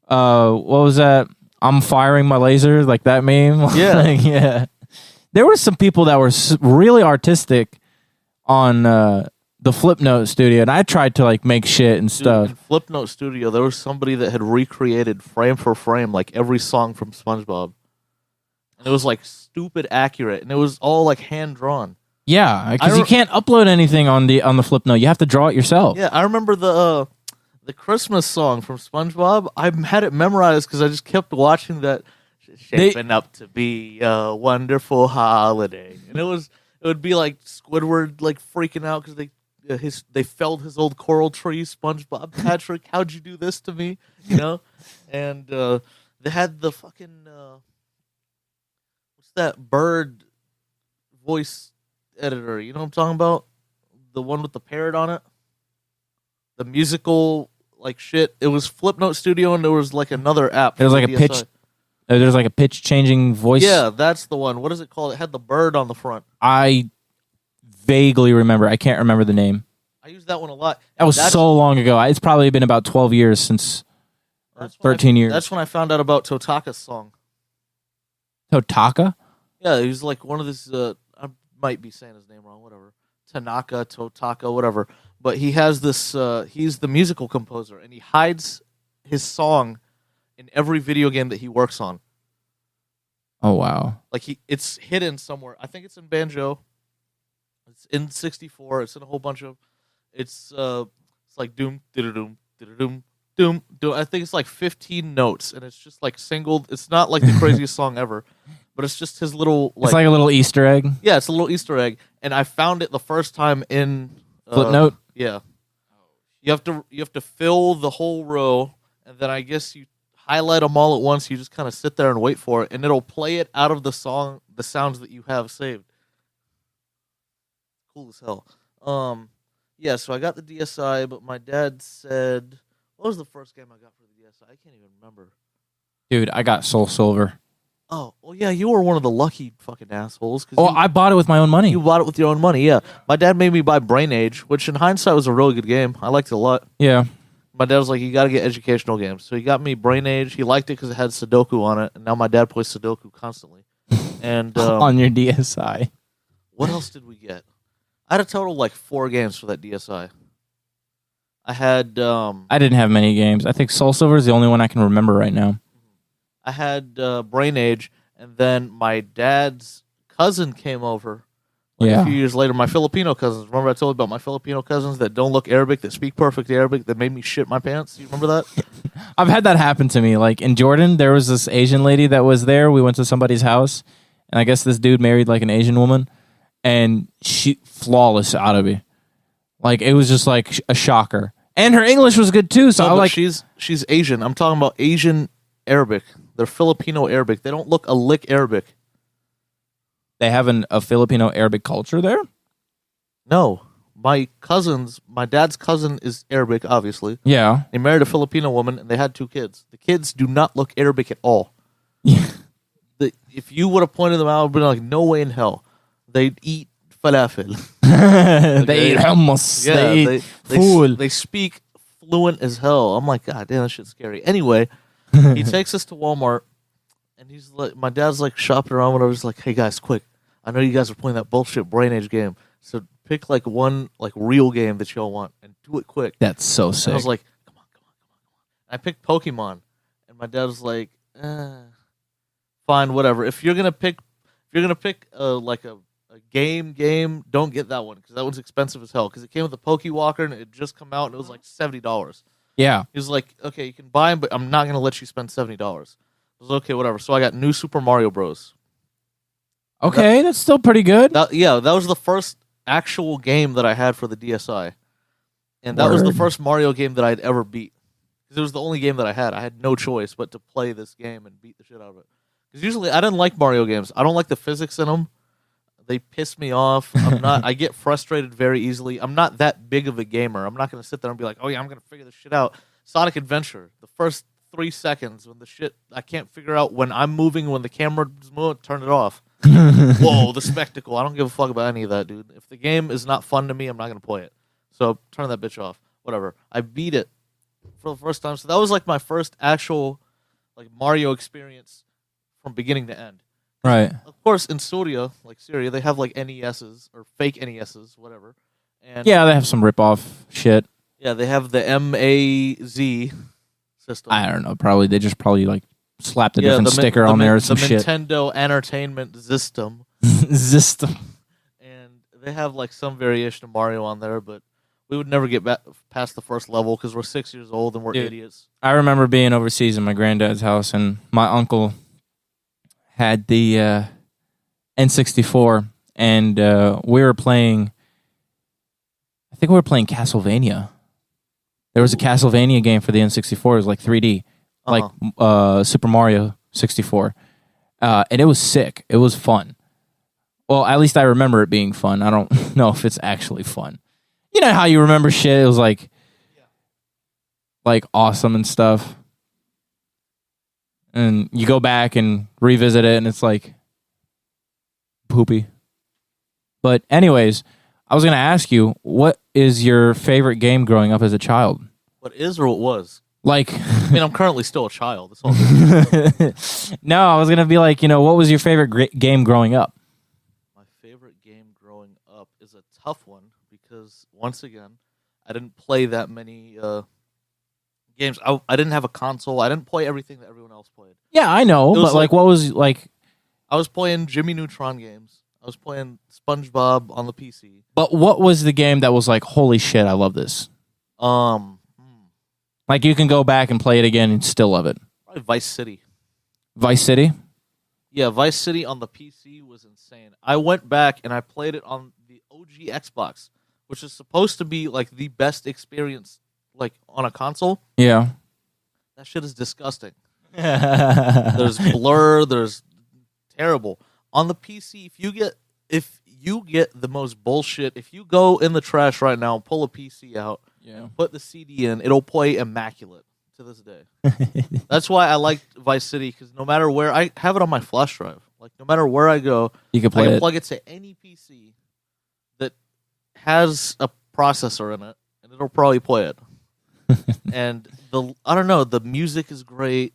what was that? I'm firing my laser, like that meme. Yeah. Yeah. There were some people that were really artistic on the Flipnote Studio, and I tried to like make shit and stuff. In Flipnote Studio, there was somebody that had recreated frame for frame like every song from SpongeBob, and it was like stupid accurate, and it was all like hand drawn. Yeah, because you can't upload anything on the Flipnote. You have to draw it yourself. Yeah, I remember the Christmas song from SpongeBob. I had it memorized because I just kept watching that. Shaping up to be a wonderful holiday, and it would be like Squidward like freaking out because they felled his old coral tree. SpongeBob, Patrick, how'd you do this to me? You know, and they had the fucking what's that bird voice editor? You know what I'm talking about? The one with the parrot on it, the musical like shit. It was Flipnote Studio, and there was like another app. There was like a pitch. There's like a pitch changing voice. Yeah, that's the one. What is it called? It had the bird on the front. I vaguely remember. I can't remember the name. I used that one a lot. That was so long ago. It's probably been about 12 years since, or 13 years. That's when I found out about Totaka's song. Totaka? Yeah, he was like one of this, I might be saying his name wrong, whatever. Tanaka, Totaka, whatever. But he has this, he's the musical composer, and he hides his song in every video game that he works on. Oh, wow. Like, it's hidden somewhere. I think it's in Banjo. It's in 64. It's in a whole bunch of... It's like doom, doom, doom, doom, doom. I think it's like 15 notes, and it's just like singled. It's not like the craziest song ever, but it's just his little... It's like a little Easter egg? Yeah, it's a little Easter egg, and I found it the first time in... Flipnote? Yeah. You have to fill the whole row, and then I guess you highlight them all at once. You just kind of sit there and wait for it, and it'll play it out of the song, the sounds that you have saved. Cool as hell. Yeah, so I got the DSi, but my dad said, what was the first game I got for the DSi? I can't even remember. Dude, I got Soul Silver. Oh, well, yeah, you were one of the lucky fucking assholes. I bought it with my own money. You bought it with your own money, yeah. My dad made me buy Brain Age, which in hindsight was a really good game. I liked it a lot. Yeah. My dad was like, you got to get educational games. So he got me Brain Age. He liked it because it had Sudoku on it, and now my dad plays Sudoku constantly. And On your DSi. what else did we get? I had a total of like 4 games for that DSi. I had I didn't have many games. I think Soul Silver is the only one I can remember right now. I had Brain Age, and then my dad's cousin came over. A few years later, my Filipino cousins. Remember I told you about my Filipino cousins that don't look Arabic, that speak perfect Arabic, that made me shit my pants? You remember that? I've had that happen to me. Like in Jordan, there was this Asian lady that was there. We went to somebody's house, and I guess this dude married like an Asian woman, and she flawless out of me. Like it was just like a shocker. And her English was good too. So I like she's Asian. I'm talking about Asian Arabic. They're Filipino Arabic. They don't look a lick Arabic. they have a Filipino Arabic culture there. No. My dad's cousin is Arabic, obviously. Yeah. They married a Filipino woman, and they had 2 kids. The kids do not look Arabic at all. Yeah. If you would have pointed them out, I would have been like, no way in hell. They'd eat falafel. They eat hummus. Yeah, they eat food. They speak fluent as hell. I'm like, God damn, that shit's scary. Anyway, he takes us to Walmart, and he's like, my dad's like shopping around, whatever. He's like, hey guys, quick. I know you guys are playing that bullshit Brain Age game, so pick like one like real game that y'all want and do it quick. That's so sick. And I was like, come on. I picked Pokemon, and my dad was like, fine, whatever. If you're gonna pick like a game, don't get that one because that one's expensive as hell. Because it came with a Pokewalker and it had just come out and it was like $70. Yeah. He was like, okay, you can buy them, but I'm not gonna let you spend $70. I was okay, whatever. So I got New Super Mario Bros. Okay, that's still pretty good. That was the first actual game that I had for the DSi, and that was the first Mario game that I'd ever beat. Because it was the only game that I had. I had no choice but to play this game and beat the shit out of it. Because usually I didn't like Mario games. I don't like the physics in them. They piss me off. I get frustrated very easily. I'm not that big of a gamer. I'm not going to sit there and be like, oh yeah, I'm going to figure this shit out. Sonic Adventure, the first 3 seconds when the shit I can't figure out when I'm moving, when the camera's moving, turn it off. Whoa, the spectacle. I don't give a fuck about any of that, dude. If the game is not fun to me, I'm not going to play it. So turn that bitch off. Whatever. I beat it for the first time. So that was like my first actual like Mario experience from beginning to end. Right. Of course, in Syria, they have like NESs or fake NESs, whatever. And yeah, they have some rip-off shit. Yeah, they have the MAZ system. I don't know. Probably they just like slapped a different sticker on there or some shit. The Nintendo Entertainment System. System. And they have like some variation of Mario on there, but we would never get past the first level because we're 6 years old and we're idiots. I remember being overseas in my granddad's house, and my uncle had the N64, and we were playing. I think we were playing Castlevania. There was a Castlevania game for the N64. It was like 3D, like Super Mario 64, and it was sick. It was fun. Well, at least I remember it being fun. I don't know if it's actually fun. You know how you remember shit? It was like awesome and stuff. And you go back and revisit it, and it's like poopy. But anyways, I was going to ask you, what is your favorite game growing up as a child? What is or what was? Like, I mean, I'm currently still a child. That's all good. No, I was going to be like, what was your favorite game growing up? My favorite game growing up is a tough one because, once again, I didn't play that many games. I didn't have a console. I didn't play everything that everyone else played. Yeah, I know, but like what was like? I was playing Jimmy Neutron games. I was playing SpongeBob on the PC. But what was the game that was like, holy shit, I love this? Like you can go back and play it again and still love it. Probably Vice City. Vice City? Yeah, Vice City on the PC was insane. I went back and I played it on the OG Xbox, which is supposed to be like the best experience like on a console. Yeah. That shit is disgusting. There's blur, there's terrible. On the PC, if you get the most bullshit, if you go in the trash right now and pull a PC out, put the CD in, it'll play immaculate to this day. That's why I liked Vice City, because no matter where, I have it on my flash drive. Like, no matter where I go, you can plug it to any PC that has a processor in it, and it'll probably play it. And I don't know, the music is great.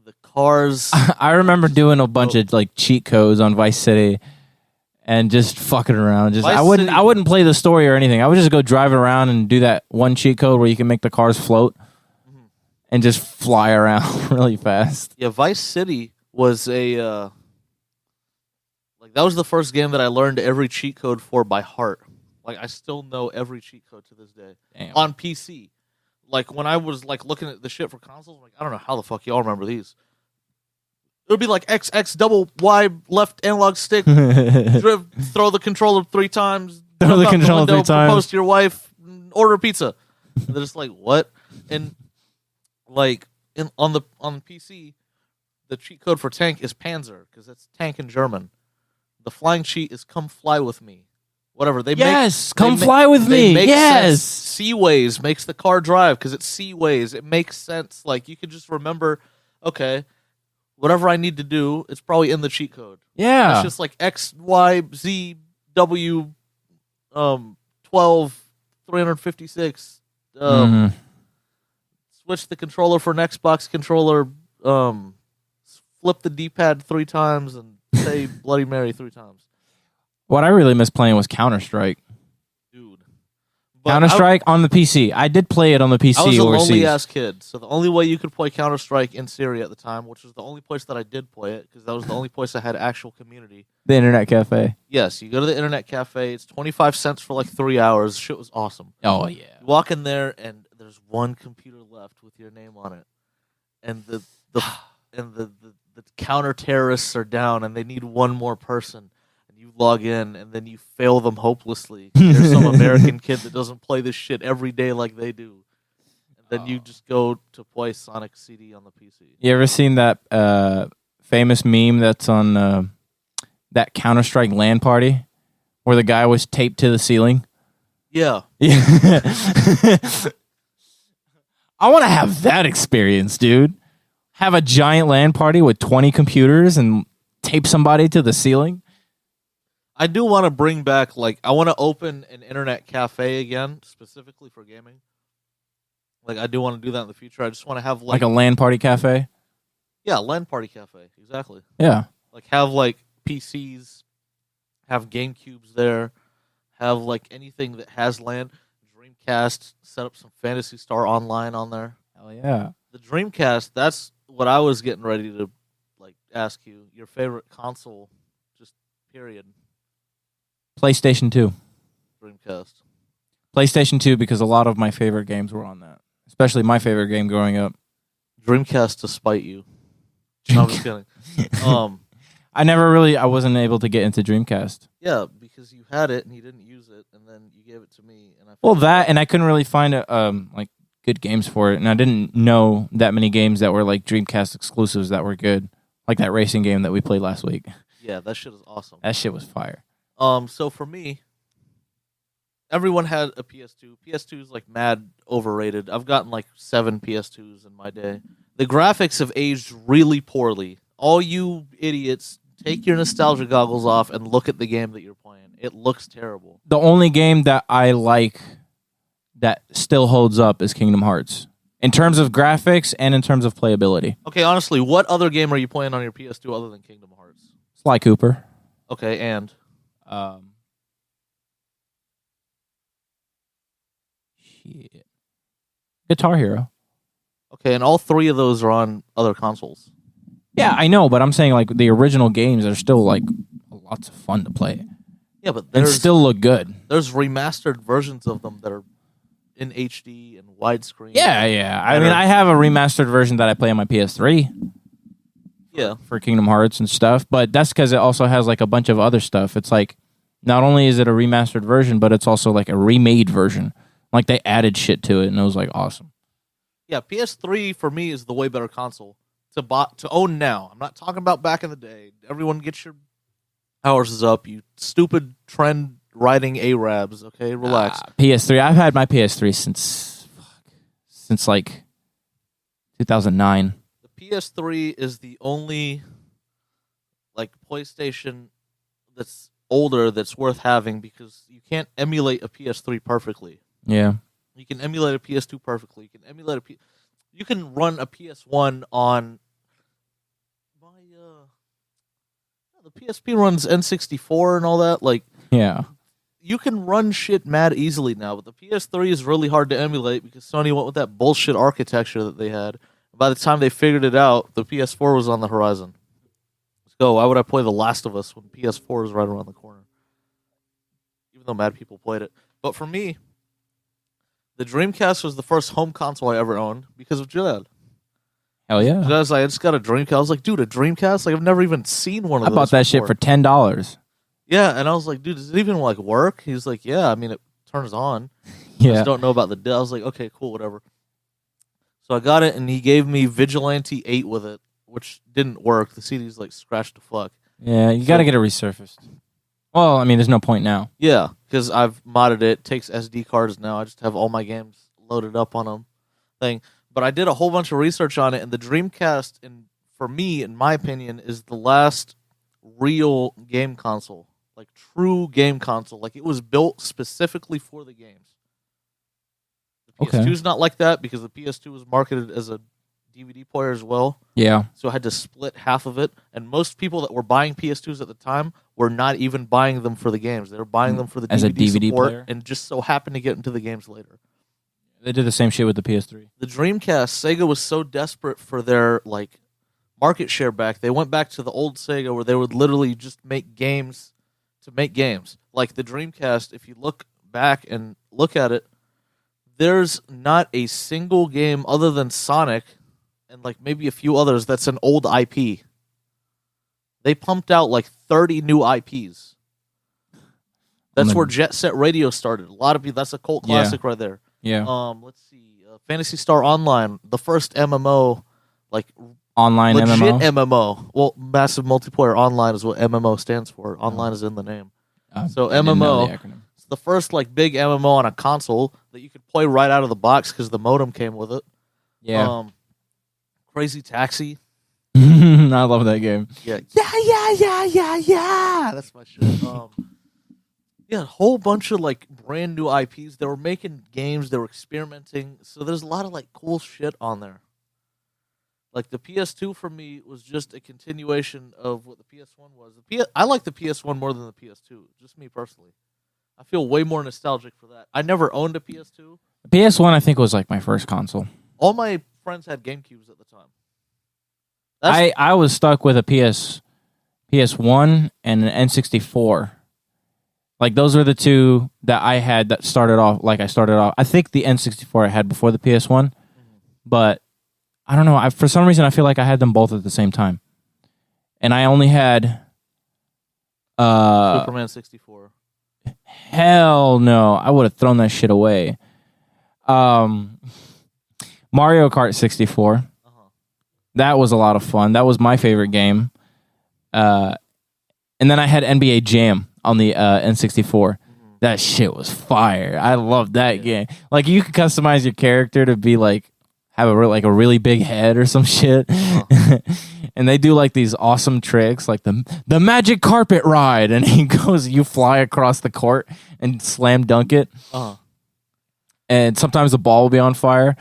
The cars. I remember doing a bunch of like cheat codes on Vice City and just fucking around. I wouldn't play the story or anything. I would just go driving around and do that one cheat code where you can make the cars float and just fly around really fast. Yeah, Vice City was that was the first game that I learned every cheat code for by heart. Like, I still know every cheat code to this day. Damn. On PC. Like, when I was like looking at the shit for consoles, I'm like, I don't know how the fuck y'all remember these. It would be like X, double, Y, left analog stick, throw the controller 3 times, throw the controller 3 times, propose to your wife, order a pizza. And they're just like, what? And like on the PC, the cheat code for tank is Panzer, because that's tank in German. The flying cheat is come fly with me. Whatever. Come fly with me. Yes. Seaways makes the car drive because it's Seaways. It makes sense. Like, you could just remember, okay, whatever I need to do, it's probably in the cheat code. Yeah. It's just like X, Y, Z, W, 12, 356. Switch the controller for an Xbox controller. Flip the D-pad 3 times and say Bloody Mary 3 times. What I really miss playing was Counter-Strike. Dude. Counter-Strike on the PC. I did play it on the PC I was a overseas. lonely-ass kid, so the only way you could play Counter-Strike in Syria at the time, which was the only place that I did play it, because that was the only place I had actual community. The internet cafe. Yes, you go to the internet cafe. It's 25 cents for like 3 hours. Shit was awesome. Oh, yeah. You walk in there, and there's one computer left with your name on it. And the counter-terrorists are down, and they need one more person. You log in, and then you fail them hopelessly. There's some American kid that doesn't play this shit every day like they do. And then you just go to play Sonic CD on the PC. You ever seen that famous meme that's on that Counter-Strike LAN party where the guy was taped to the ceiling? Yeah. I want to have that experience, dude. Have a giant LAN party with 20 computers and tape somebody to the ceiling. I do want to bring back, like, I want to open an internet cafe again, specifically for gaming. Like, I do want to do that in the future. I just want to have, like a LAN party cafe? Yeah, LAN party cafe. Exactly. Yeah. Like, have, like, PCs, have GameCubes there, have, like, anything that has LAN. Dreamcast, set up some Phantasy Star Online on there. Hell yeah. The Dreamcast, that's what I was getting ready to, like, ask you. Your favorite console, just period. PlayStation 2. Dreamcast. PlayStation 2 because a lot of my favorite games were on that. Especially my favorite game growing up. Dreamcast to spite you. No, I'm just kidding. I wasn't able to get into Dreamcast. Yeah, because you had it and you didn't use it, and then you gave it to me. And and I couldn't really find like good games for it, and I didn't know that many games that were like Dreamcast exclusives that were good. Like that racing game that we played last week. Yeah, that shit is awesome. That shit was fire. So for me, everyone had a PS2. PS2 is like mad overrated. I've gotten like 7 PS2s in my day. The graphics have aged really poorly. All you idiots, take your nostalgia goggles off and look at the game that you're playing. It looks terrible. The only game that I like that still holds up is Kingdom Hearts. In terms of graphics and in terms of playability. Okay, honestly, what other game are you playing on your PS2 other than Kingdom Hearts? Sly Cooper. Okay, and? Shit. Guitar Hero. Okay, and all 3 of those are on other consoles. Yeah, I know, but I'm saying like the original games are still like lots of fun to play. Yeah, but they still look good. There's remastered versions of them that are in HD and widescreen. Yeah. I mean, I have a remastered version that I play on my PS3. Yeah. For Kingdom Hearts and stuff, but that's because it also has like a bunch of other stuff. It's like not only is it a remastered version, but it's also like a remade version. Like they added shit to it, and it was like awesome. Yeah, PS3 for me is the way better console to own now. I'm not talking about back in the day. Everyone get your powers up, you stupid trend riding Arabs. Okay, relax. PS3. I've had my PS3 since like 2009. The PS3 is the only like PlayStation that's older that's worth having because you can't emulate a PS3 perfectly. Yeah. You can emulate a PS2 perfectly. You can run a PS1 on my the PSP runs N64 and all that. Like, Yeah. you can run shit mad easily now, but the PS3 is really hard to emulate because Sony went with that bullshit architecture that they had. By the time they figured it out, the PS4 was on the horizon. Let's go. Why would I play The Last of Us when PS4 is right around the corner? Even though mad people played it. But for me, the Dreamcast was the first home console I ever owned because of Jalal. Hell yeah. Jalal's like, I just got a Dreamcast. I was like, dude, a Dreamcast? Like, I've never even seen one of those. I bought that shit for $10. Yeah, and I was like, dude, does it even like work? He's like, yeah, I mean, it turns on. I Yeah. just don't know about the. I was like, okay, cool, whatever. So I got it, and he gave me Vigilante 8 with it, which didn't work. The CD's like scratched to fuck. Yeah, you got to get it resurfaced. Well, I mean, there's no point now. Yeah, because I've modded it. Takes SD cards now. I just have all my games loaded up on them. But I did a whole bunch of research on it, and the Dreamcast, for me, in my opinion, is the last real game console. Like, true game console. Like, it was built specifically for the games. The PS2's not like that because the PS2 was marketed as a DVD player as well. Yeah. So I had to split half of it. And most people that were buying PS2s at the time were not even buying them for the games. They were buying them for the as DVD, a DVD support player? and just so happened to get into the games later. They did the same shit with the PS3. The Dreamcast, Sega was so desperate for their like market share back. They went back to the old Sega where they would literally just make games to make games. Like the Dreamcast, if you look back and look at it, there's not a single game other than Sonic and like maybe a few others that's an old IP. They pumped out like 30 new IPs. That's where Jet Set Radio started. A lot of people, that's a cult classic right there. Yeah. Let's see. Phantasy Star Online, the first MMO, like Online legit MMO? Well, massive multiplayer online is what MMO stands for. Online is in the name. So MMO, it's the first like big MMO on a console that you could play right out of the box because the modem came with it. Yeah. Crazy Taxi. I love that game. Yeah. That's my shit. Yeah, a whole bunch of like brand new IPs. They were making games. They were experimenting. So there's a lot of like cool shit on there. Like the PS2 for me was just a continuation of what the PS1 was. I like the PS1 more than the PS2. Just me personally. I feel way more nostalgic for that. I never owned a PS2. The PS1, I think, was like my first console. All my friends had GameCubes at the time. I was stuck with a PS1 and an N64. Like, those were the two that I had that started off, like I started off. I think the N64 I had before the PS1, but I don't know. For some reason, I feel like I had them both at the same time. And I only had... Superman 64. Hell no. I would have thrown that shit away. Mario Kart 64. Uh-huh. That was a lot of fun. That was my favorite game. And then I had NBA Jam on the N64. Mm-hmm. That shit was fire. I loved that game. Like, you could customize your character to be like, have a really big head or some shit. Uh-huh. And they do like these awesome tricks, like the magic carpet ride, and you fly across the court and slam dunk it. Uh-huh. And sometimes the ball will be on fire.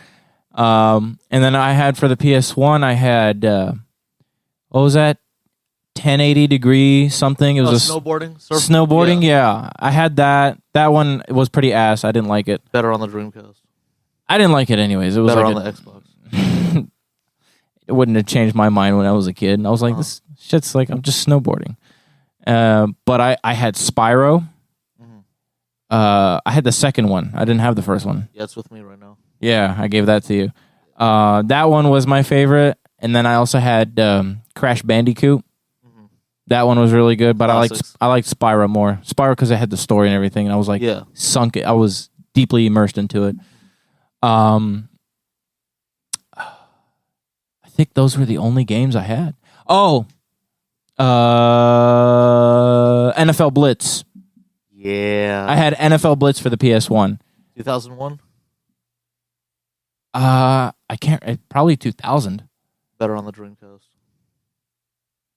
And then I had for the PS1, I had what was that? 1080 degree something. It was snowboarding. Snowboarding, yeah. I had that. That one was pretty ass. I didn't like it. Better on the Dreamcast. I didn't like it anyways. It was better like on the Xbox. It wouldn't have changed my mind when I was a kid. And I was like, this shit's like, I'm just snowboarding. But I had Spyro. Mm-hmm. I had the second one. I didn't have the first one. Yeah, it's with me right now. Yeah, I gave that to you. That one was my favorite. And then I also had Crash Bandicoot. Mm-hmm. That one was really good, but Classics. I liked Spyro more. Spyro because it had the story and everything, and I was like sunk. I was deeply immersed into it. I think those were the only games I had. Oh, NFL Blitz. Yeah, I had NFL Blitz for the PS1. 2001. I can't. Probably 2000. Better on the Dreamcast.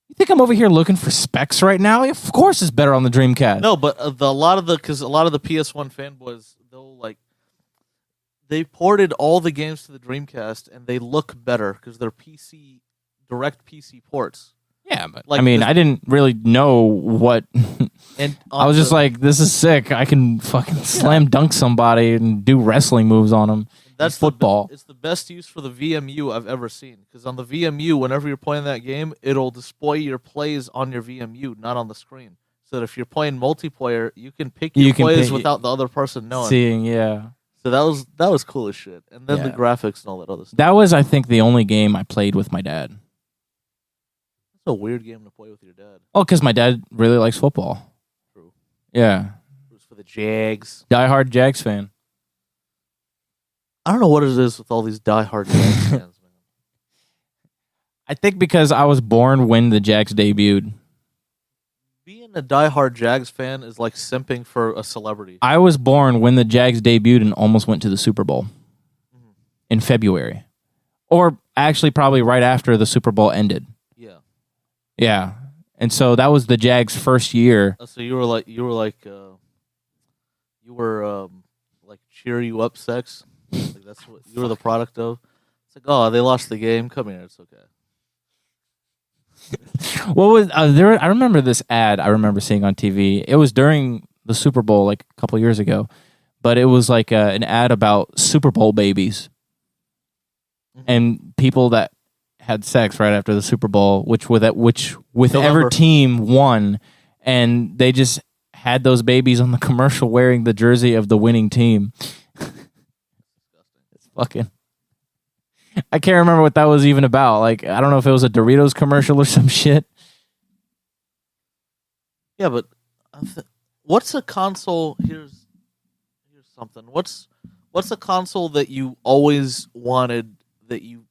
You think I'm over here looking for specs right now? Of course, it's better on the Dreamcast. No, but a lot of the PS1 fanboys, they'll like they ported all the games to the Dreamcast, and they look better because they're direct PC ports. Yeah, but Like I mean, this- I didn't really know what. And I was just like, this is sick. I can fucking slam dunk somebody and do wrestling moves on them. that's football. It's the best use for the VMU I've ever seen. Because on the VMU, whenever you're playing that game, it'll display your plays on your VMU, not on the screen. So that if you're playing multiplayer, you can pick your plays without the other person knowing. Seeing, yeah. So that was cool as shit. And then the Yeah. graphics and all that other stuff. That was, I think, the only game I played with my dad. It's a weird game to play with your dad. Oh, because my dad really likes football. True. Yeah. It was for the Jags. Diehard Jags fan. I don't know what it is with all these diehard Jags fans, man. I think because I was born when the Jags debuted. Being a diehard Jags fan is like simping for a celebrity. I was born when the Jags debuted and almost went to the Super Bowl in February. Or actually probably right after the Super Bowl ended. Yeah. Yeah. And so that was the Jags' first year. So you were like cheer you up sex. Like that's what you were the product of. It's like, oh, they lost the game. Come here, it's okay. What was there? I remember this ad I remember seeing on TV. It was during the Super Bowl like a couple years ago, but it was like an ad about Super Bowl babies and people that had sex right after the Super Bowl, whichever team won, and they just had those babies on the commercial wearing the jersey of the winning team. It's fucking. I can't remember what that was even about. Like, I don't know if it was a Doritos commercial or some shit. Yeah, but what's a console? Here's something. What's a console that you always wanted that you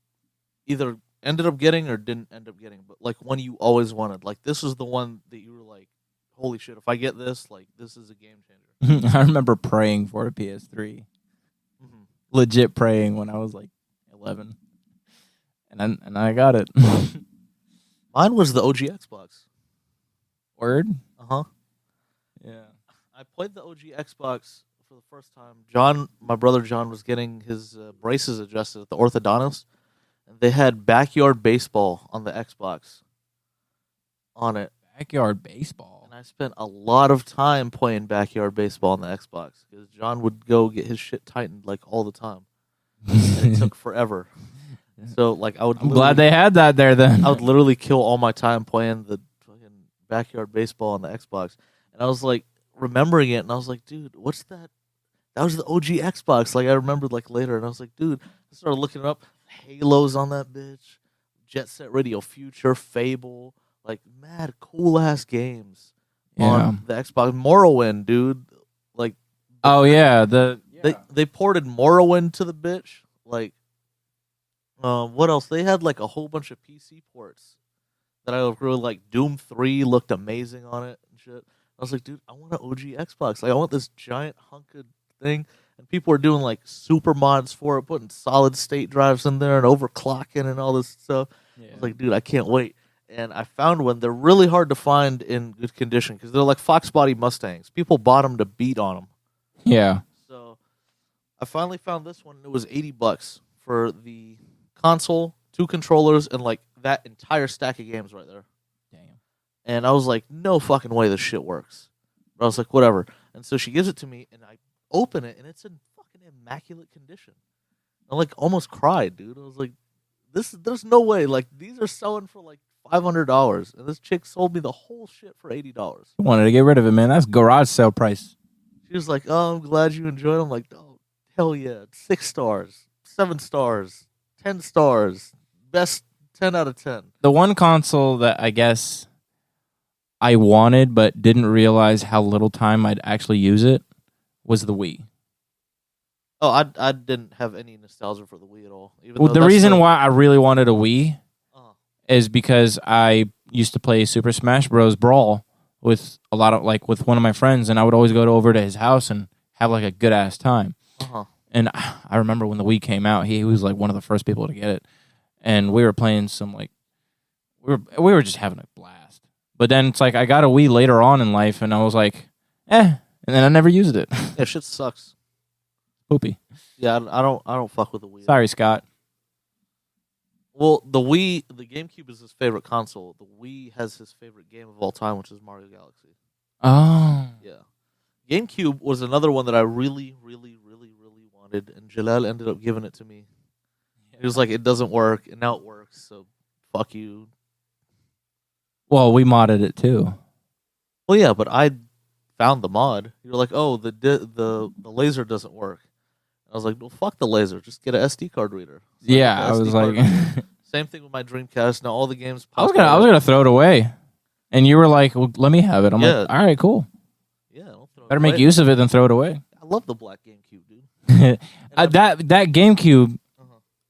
either ended up getting or didn't end up getting, but like one you always wanted? Like this is the one that you were like, holy shit! If I get this, like this is a game changer. I remember praying for a PS3. Legit praying when I was like 11, and I got it. Mine was the OG Xbox. Word. Yeah. I played the OG Xbox for the first time. My brother John was getting his braces adjusted at the orthodontist, and they had backyard baseball on the Xbox on it. Backyard baseball. And I spent a lot of time playing backyard baseball on the Xbox because John would go get his shit tightened like all the time. And it took forever. So like I'm glad they had that there then. I would literally kill all my time playing the fucking backyard baseball on the Xbox. And I was like remembering it, and I was like, dude, what's that? That was the OG Xbox. Like I remembered like later, and I was like, dude, I started looking it up. Halo's on that bitch. Jet Set Radio Future, Fable, like mad cool ass games on the Xbox. Morrowind, dude. Like they ported Morrowind to the bitch. Like what else? They had like a whole bunch of PC ports that I really like. Doom 3 looked amazing on it and shit. I was like, dude, I want an OG Xbox. Like I want this giant hunk of thing. And people are doing like super mods for it, putting solid state drives in there and overclocking and all this stuff. Yeah. I was like, dude, I can't wait. And I found one. They're really hard to find in good condition because they're like Fox body Mustangs. People bought them to beat on them. Yeah. So I finally found this one. And it was $80 for the console, 2 controllers, and like that entire stack of games right there. Damn. And I was like, no fucking way this shit works. But I was like, whatever. And so she gives it to me, and I open it, and it's in fucking immaculate condition. I like almost cried, dude. I was like, there's no way. Like these are selling for like $500, and this chick sold me the whole shit for $80. I wanted to get rid of it, man. That's garage sale price. She was like, oh, I'm glad you enjoyed it. I'm like, oh, hell yeah. 6 stars, 7 stars, 10 stars, best 10 out of 10. The one console that I guess I wanted but didn't realize how little time I'd actually use it was the Wii. Oh, I didn't have any nostalgia for the Wii at all. Well, the reason why I really wanted a Wii is because I used to play Super Smash Bros. Brawl with with one of my friends, and I would always go over to his house and have like a good ass time. And I remember when the Wii came out, he was like one of the first people to get it, and we were playing some like we were just having a blast. But then it's like I got a Wii later on in life, and I was like, and then I never used it. Yeah, shit sucks. Poopy. Yeah, I don't fuck with the Wii. Sorry, Scott. Well, the GameCube is his favorite console. The Wii has his favorite game of all time, which is Mario Galaxy. Oh. Yeah. GameCube was another one that I really, really, really, really wanted, and Jalal ended up giving it to me. He was like, it doesn't work, and now it works, so fuck you. Well, we modded it too. Well, yeah, but I found the mod. You were like, oh, the laser doesn't work. I was like, well, fuck the laser. Just get an SD card reader. So Yeah, I was like, same thing with my Dreamcast. Now all the games. I was gonna throw it away, and you were like, well, let me have it. I'm like, all right, cool. Yeah, I'll throw Better it make away. like than throw it away. I love the black GameCube, dude. That GameCube,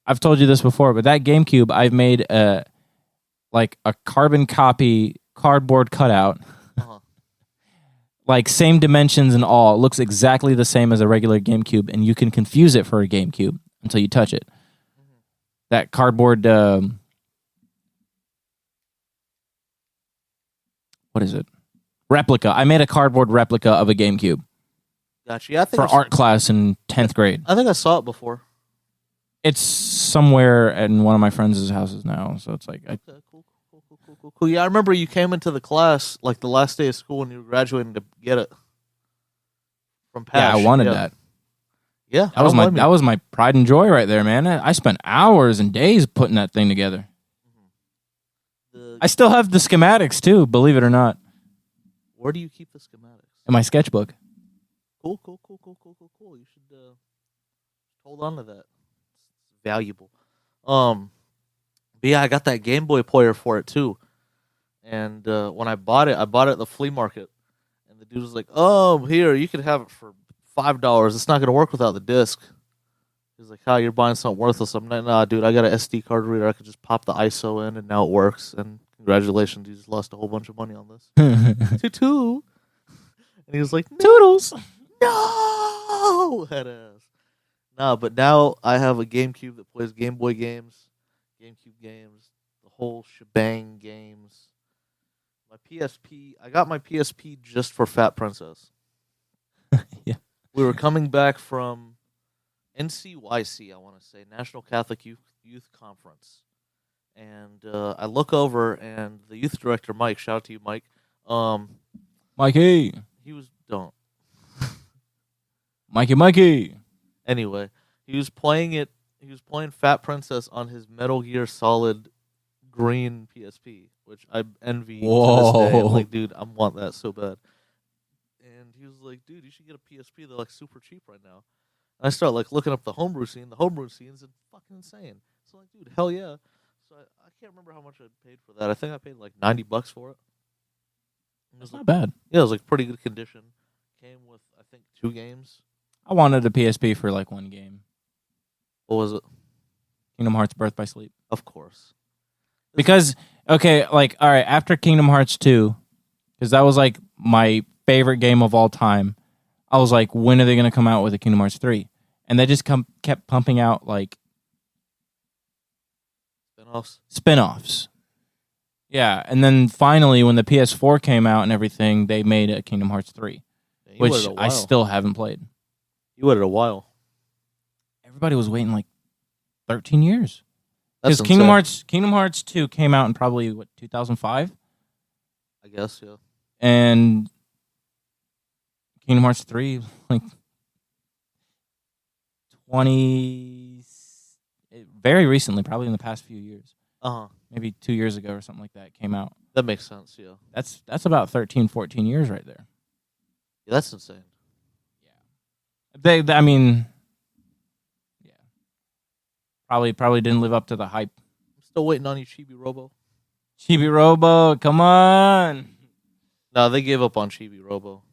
I've told you this before, but that GameCube, I've made a carbon copy cardboard cutout. Like same dimensions and all. It looks exactly the same as a regular GameCube, and you can confuse it for a GameCube until you touch it. That cardboard, what is it? Replica. I made a cardboard replica of a GameCube. Gotcha. Yeah, I think for art class in 10th grade. I think I saw it before. It's somewhere in one of my friends' houses now, so it's like... Okay, cool. Yeah, I remember you came into the class like the last day of school when you were graduating to get it from Pash. Yeah, I wanted that. Yeah, that was my pride and joy right there, man. I spent hours and days putting that thing together. I still have the schematics too, believe it or not. Where do you keep the schematics? In my sketchbook. Cool. You should hold on to that. It's valuable. But yeah, I got that Game Boy player for it too. And when I bought it at the flea market. And the dude was like, "Oh, here, you can have it for $5. It's not going to work without the disc." He's like, "How, you're buying something worthless?" I'm like, "Nah, dude, I got an SD card reader. I could just pop the ISO in, and now it works. And congratulations, you just lost a whole bunch of money on this." Toot. And he was like, "Toodles." No! Head ass. Nah, but now I have a GameCube that plays Game Boy games, GameCube games, the whole shebang games. My PSP, I got my PSP just for Fat Princess. Yeah. We were coming back from NCYC, I want to say, National Catholic Youth Conference. And I look over, and the youth director, Mike, shout out to you, Mike. Mikey. He was, don't. Mikey. Anyway, he was playing Fat Princess on his Metal Gear Solid green PSP, which I envy to this day. I'm like, dude, I want that so bad. And he was like, dude, you should get a PSP. They're like super cheap right now. And I start like looking up the homebrew scene. The homebrew scene is fucking insane. So like, dude, hell yeah. So I can't remember how much I paid for that. I think I paid like $90 for it. It's not bad. Yeah, it was like pretty good condition. Came with, I think, 2 games. I wanted a PSP for like 1 game. What was it? Kingdom Hearts Birth by Sleep. Of course. Because, okay, like, all right, after Kingdom Hearts 2, because that was like my favorite game of all time, I was like, when are they going to come out with a Kingdom Hearts 3? And they just kept pumping out like spin-offs. Yeah, and then finally, when the PS4 came out and everything, they made a Kingdom Hearts 3, which I still haven't played. You waited a while. Everybody was waiting like 13 years. Because Kingdom Hearts 2 came out in probably, 2005? I guess, yeah. And Kingdom Hearts 3, like, very recently, probably in the past few years. Maybe 2 years ago or something like that came out. That makes sense, yeah. That's about 13, 14 years right there. Yeah, that's insane. Yeah. I mean, yeah. Probably didn't live up to the hype. I'm still waiting on you, Chibi Robo. Chibi Robo, come on. No, they gave up on Chibi Robo.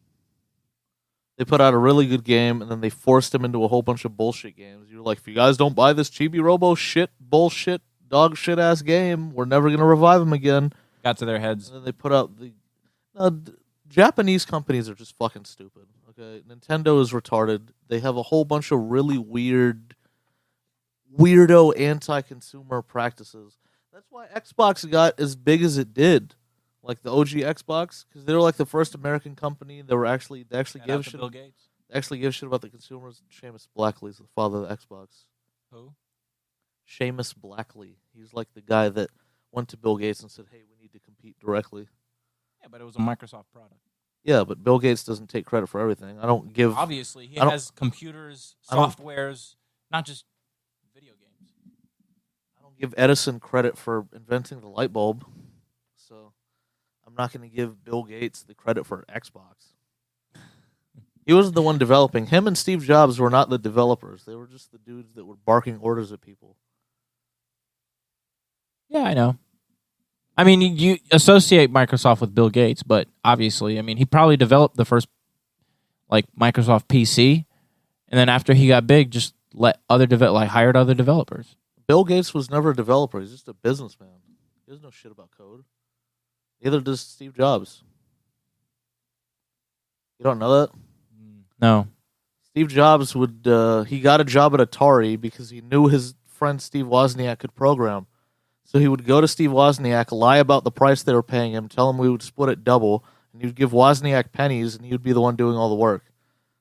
They put out a really good game, and then they forced him into a whole bunch of bullshit games. You're like, if you guys don't buy this Chibi Robo bullshit, dog shit ass game, we're never going to revive him again. Got to their heads. And then they put out Japanese companies are just fucking stupid. Okay, Nintendo is retarded. They have a whole bunch of really weirdo anti-consumer practices. That's why Xbox got as big as it did, like the OG Xbox, because they were like the first American company that they actually gave a shit. Bill Gates. They actually give a shit about the consumers. Seamus Blackley's the father of the Xbox. Who? Seamus Blackley. He's like the guy that went to Bill Gates and said, "Hey, we need to compete directly." Yeah, but it was a Microsoft product. Yeah, but Bill Gates doesn't take credit for everything. I don't give. Obviously, he I don't- has computers, I don't- softwares, not just video games. I don't give Edison credit for inventing the light bulb, so I'm not going to give Bill Gates the credit for Xbox. He wasn't the one developing. Him and Steve Jobs were not the developers. They were just the dudes that were barking orders at people. Yeah, I know. I mean, you associate Microsoft with Bill Gates, but obviously, I mean, he probably developed the first like Microsoft PC, and then after he got big, just hired other developers. Bill Gates was never a developer. He's just a businessman. He doesn't know shit about code. Neither does Steve Jobs. You don't know that? No. Steve Jobs he got a job at Atari because he knew his friend Steve Wozniak could program. So he would go to Steve Wozniak, lie about the price they were paying him, tell him we would split it double, and he would give Wozniak pennies, and he would be the one doing all the work.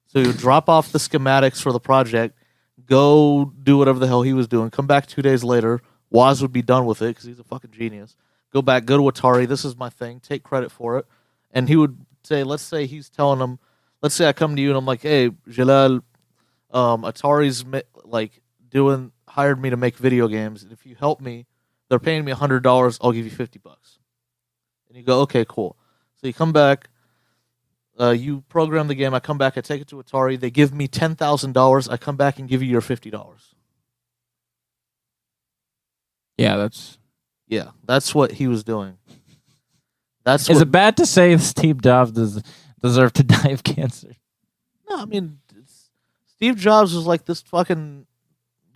So he would drop off the schematics for the project, go do whatever the hell he was doing, come back 2 days later, Woz would be done with it because he's a fucking genius. Go back, go to Atari, this is my thing, take credit for it. And he would say, let's say he's telling him, let's say I come to you and I'm like, hey, Jalal, Atari's hired me to make video games, and if you help me, they're paying me $100. I'll give you $50. And you go, okay, cool. So you come back, you program the game. I come back, I take it to Atari. They give me $10,000. I come back and give you your $50. Yeah, that's what he was doing. Is it bad to say Steve Jobs deserved to die of cancer? No, I mean, Steve Jobs was like this fucking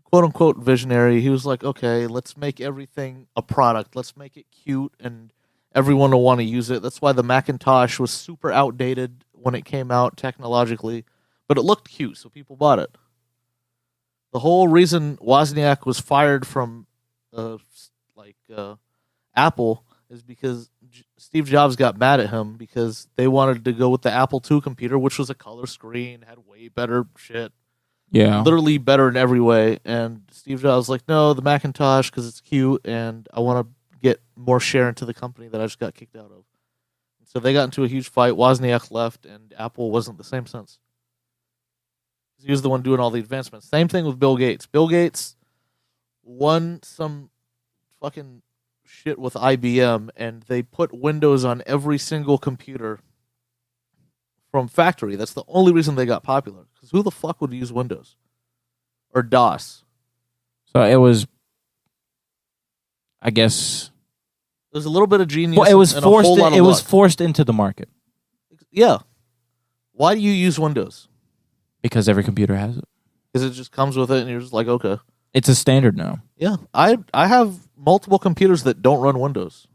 quote-unquote visionary. He was like, okay, let's make everything a product. Let's make it cute, and everyone will want to use it. That's why the Macintosh was super outdated when it came out technologically, but it looked cute, so people bought it. The whole reason Wozniak was fired from Apple is because Steve Jobs got mad at him because they wanted to go with the Apple II computer, which was a color screen, had way better shit. Yeah. Literally better in every way. And Steve Jobs was like, no, the Macintosh because it's cute and I want to get more share into the company that I just got kicked out of. So they got into a huge fight. Wozniak left and Apple wasn't the same since. He was the one doing all the advancements. Same thing with Bill Gates. Bill Gates won some fucking shit with IBM and they put Windows on every single computer from factory. That's the only reason they got popular. Because who the fuck would use Windows? Or DOS? So it was, I guess... There's a little bit of genius. Well, it was and forced. A whole lot of it was luck. forced into the market. Yeah. Why do you use Windows? Because every computer has it. Because it just comes with it and you're just like, okay. It's a standard now. Yeah. I have multiple computers that don't run Windows.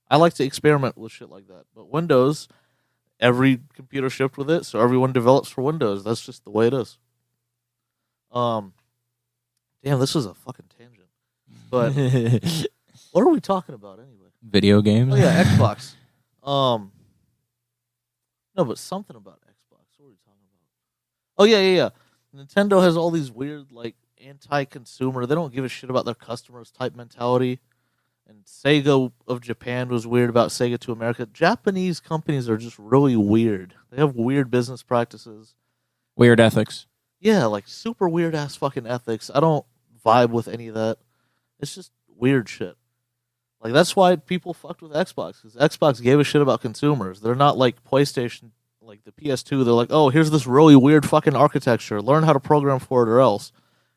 I like to experiment with shit like that. But Windows... Every computer shipped with it, so everyone develops for Windows. That's just the way it is. Damn, this is a fucking tangent. But what are we talking about anyway? Video games? Oh yeah, Xbox. No, but something about Xbox. What are we talking about? Oh yeah. Nintendo has all these weird like anti-consumer. They don't give a shit about their customers type mentality. And Sega of Japan was weird about Sega to America. Japanese companies are just really weird. They have weird business practices. Weird ethics. Yeah, like super weird ass fucking ethics. I don't vibe with any of that. It's just weird shit. Like that's why people fucked with Xbox. Because Xbox gave a shit about consumers. They're not like PlayStation, like the PS2. They're like, oh, here's this really weird fucking architecture. Learn how to program for it or else.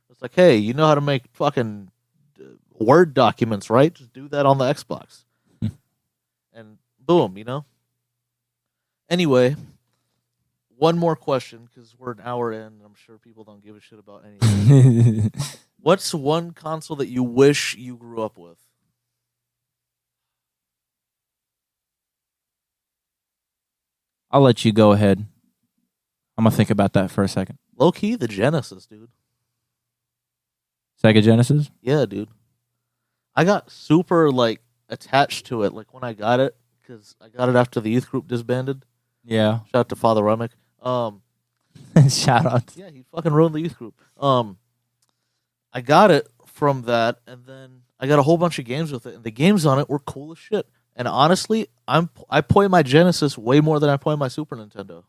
It's like, hey, you know how to make fucking... Word documents, right? Just do that on the Xbox. And boom, you know? Anyway, one more question, because we're an hour in, and I'm sure people don't give a shit about anything. What's one console that you wish you grew up with? I'll let you go ahead. I'm going to think about that for a second. Low-key, the Genesis, dude. Sega Genesis? Yeah, dude. I got super, like, attached to it, like, when I got it, because I got it after the youth group disbanded. Yeah. Shout out to Father Remick. Shout out. Yeah, he fucking ruined the youth group. I got it from that, and then I got a whole bunch of games with it, and the games on it were cool as shit. And honestly, I play my Genesis way more than I play my Super Nintendo.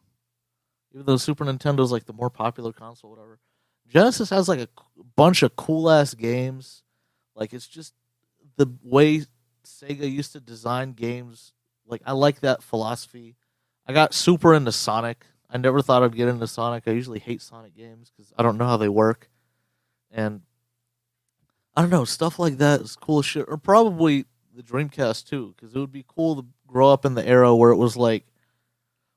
Even though Super Nintendo's like the more popular console, whatever. Genesis has like a bunch of cool ass games. Like it's just the way Sega used to design games. Like I like that philosophy. I got super into Sonic. I never thought I'd get into Sonic. I usually hate Sonic games because I don't know how they work. And I don't know, stuff like that is cool as shit. Or probably the Dreamcast too, because it would be cool to grow up in the era where it was like,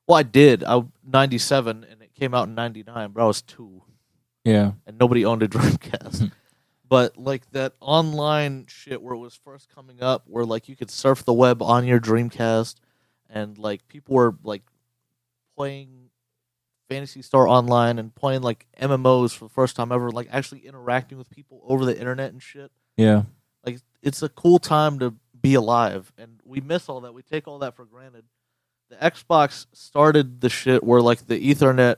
well, I did. I 97 and it came out in 99, but I was 2. Yeah. And nobody owned a Dreamcast. But like that online shit where it was first coming up, where like you could surf the web on your Dreamcast, and like people were like playing Phantasy Star Online and playing like MMOs for the first time ever, like actually interacting with people over the internet and shit. Yeah. Like it's a cool time to be alive, and we miss all that. We take all that for granted. The Xbox started the shit where like the Ethernet,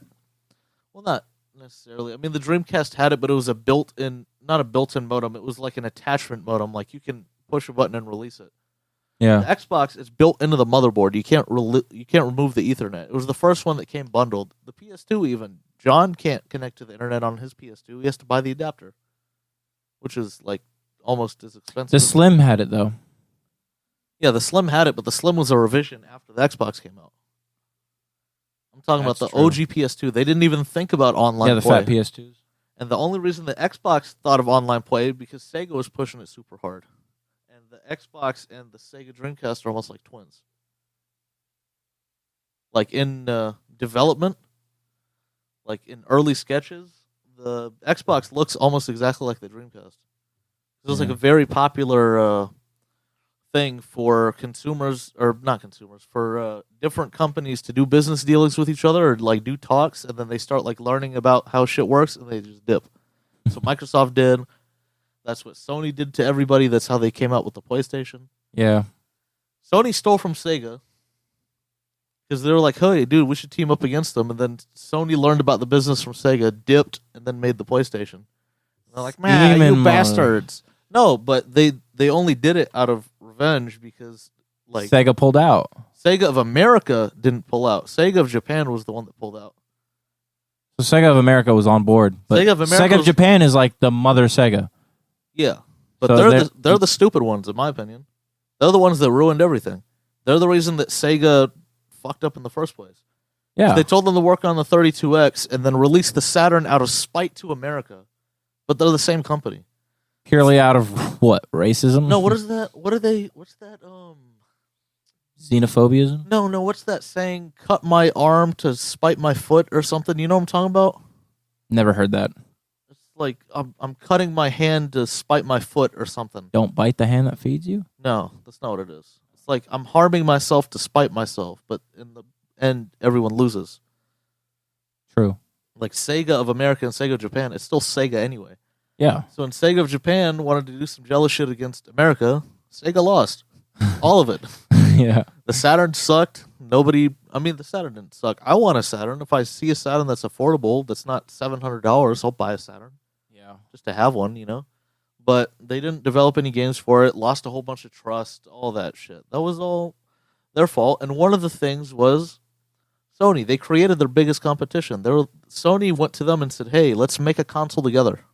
well, not necessarily. I mean, the Dreamcast had it, but it was not a built-in modem. It was like an attachment modem. Like you can push a button and release it. Yeah. The Xbox is built into the motherboard. You can't remove the Ethernet. It was the first one that came bundled. The PS2 even. John can't connect to the internet on his PS2. He has to buy the adapter, which is like almost as expensive. The Slim had it though. Yeah, the Slim had it, but the Slim was a revision after the Xbox came out. I'm talking about the OG PS2. They didn't even think about online play. Yeah, the fat PS2s. And the only reason the Xbox thought of online play because Sega was pushing it super hard. And the Xbox and the Sega Dreamcast are almost like twins. Like in development, like in early sketches, the Xbox looks almost exactly like the Dreamcast. It was like a very popular thing for consumers, or not consumers, for different companies to do business dealings with each other or like do talks, and then they start like learning about how shit works and they just dip. So Microsoft did. That's what Sony did to everybody. That's how they came out with the PlayStation. Yeah. Sony stole from Sega because they were like, hey, dude, we should team up against them. And then Sony learned about the business from Sega, dipped, and then made the PlayStation. And they're like, man, you bastards. No, but they only did it out of revenge because like Sega pulled out. Sega of America didn't pull out. Sega of Japan was the one that pulled out. So Sega of America was on board, but Sega of Japan is like the mother Sega. Yeah, but so they're the stupid ones, in my opinion. They're the ones that ruined everything. They're the reason that Sega fucked up in the first place. Yeah, they told them to work on the 32X and then release the Saturn out of spite to America, but they're the same company. Purely out of what? Racism? No, what is that? What are they? What's that? Xenophobiaism? No. What's that saying? Cut my arm to spite my foot or something. You know what I'm talking about? Never heard that. It's like I'm cutting my hand to spite my foot or something. Don't bite the hand that feeds you? No, that's not what it is. It's like I'm harming myself to spite myself, but in the end, everyone loses. True. Like Sega of America and Sega of Japan, it's still Sega anyway. Yeah. So when Sega of Japan wanted to do some jealous shit against America, Sega lost. All of it. Yeah. The Saturn sucked. The Saturn didn't suck. I want a Saturn. If I see a Saturn that's affordable, that's not $700, I'll buy a Saturn. Yeah. Just to have one, you know? But they didn't develop any games for it, lost a whole bunch of trust, all that shit. That was all their fault. And one of the things was Sony. They created their biggest competition. Sony went to them and said, hey, let's make a console together.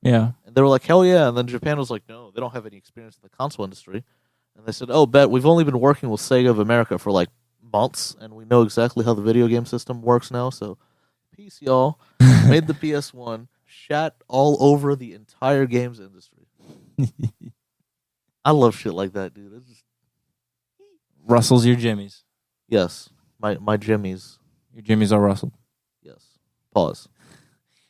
Yeah. And they were like, hell yeah. And then Japan was like, no, they don't have any experience in the console industry. And they said, oh, bet, we've only been working with Sega of America for like months, and we know exactly how the video game system works now. So, peace, y'all. Made the PS1, shat all over the entire games industry. I love shit like that, dude. It's just... Rustles your jimmies. Yes, my jimmies. Your jimmies are rustled. Yes. Pause.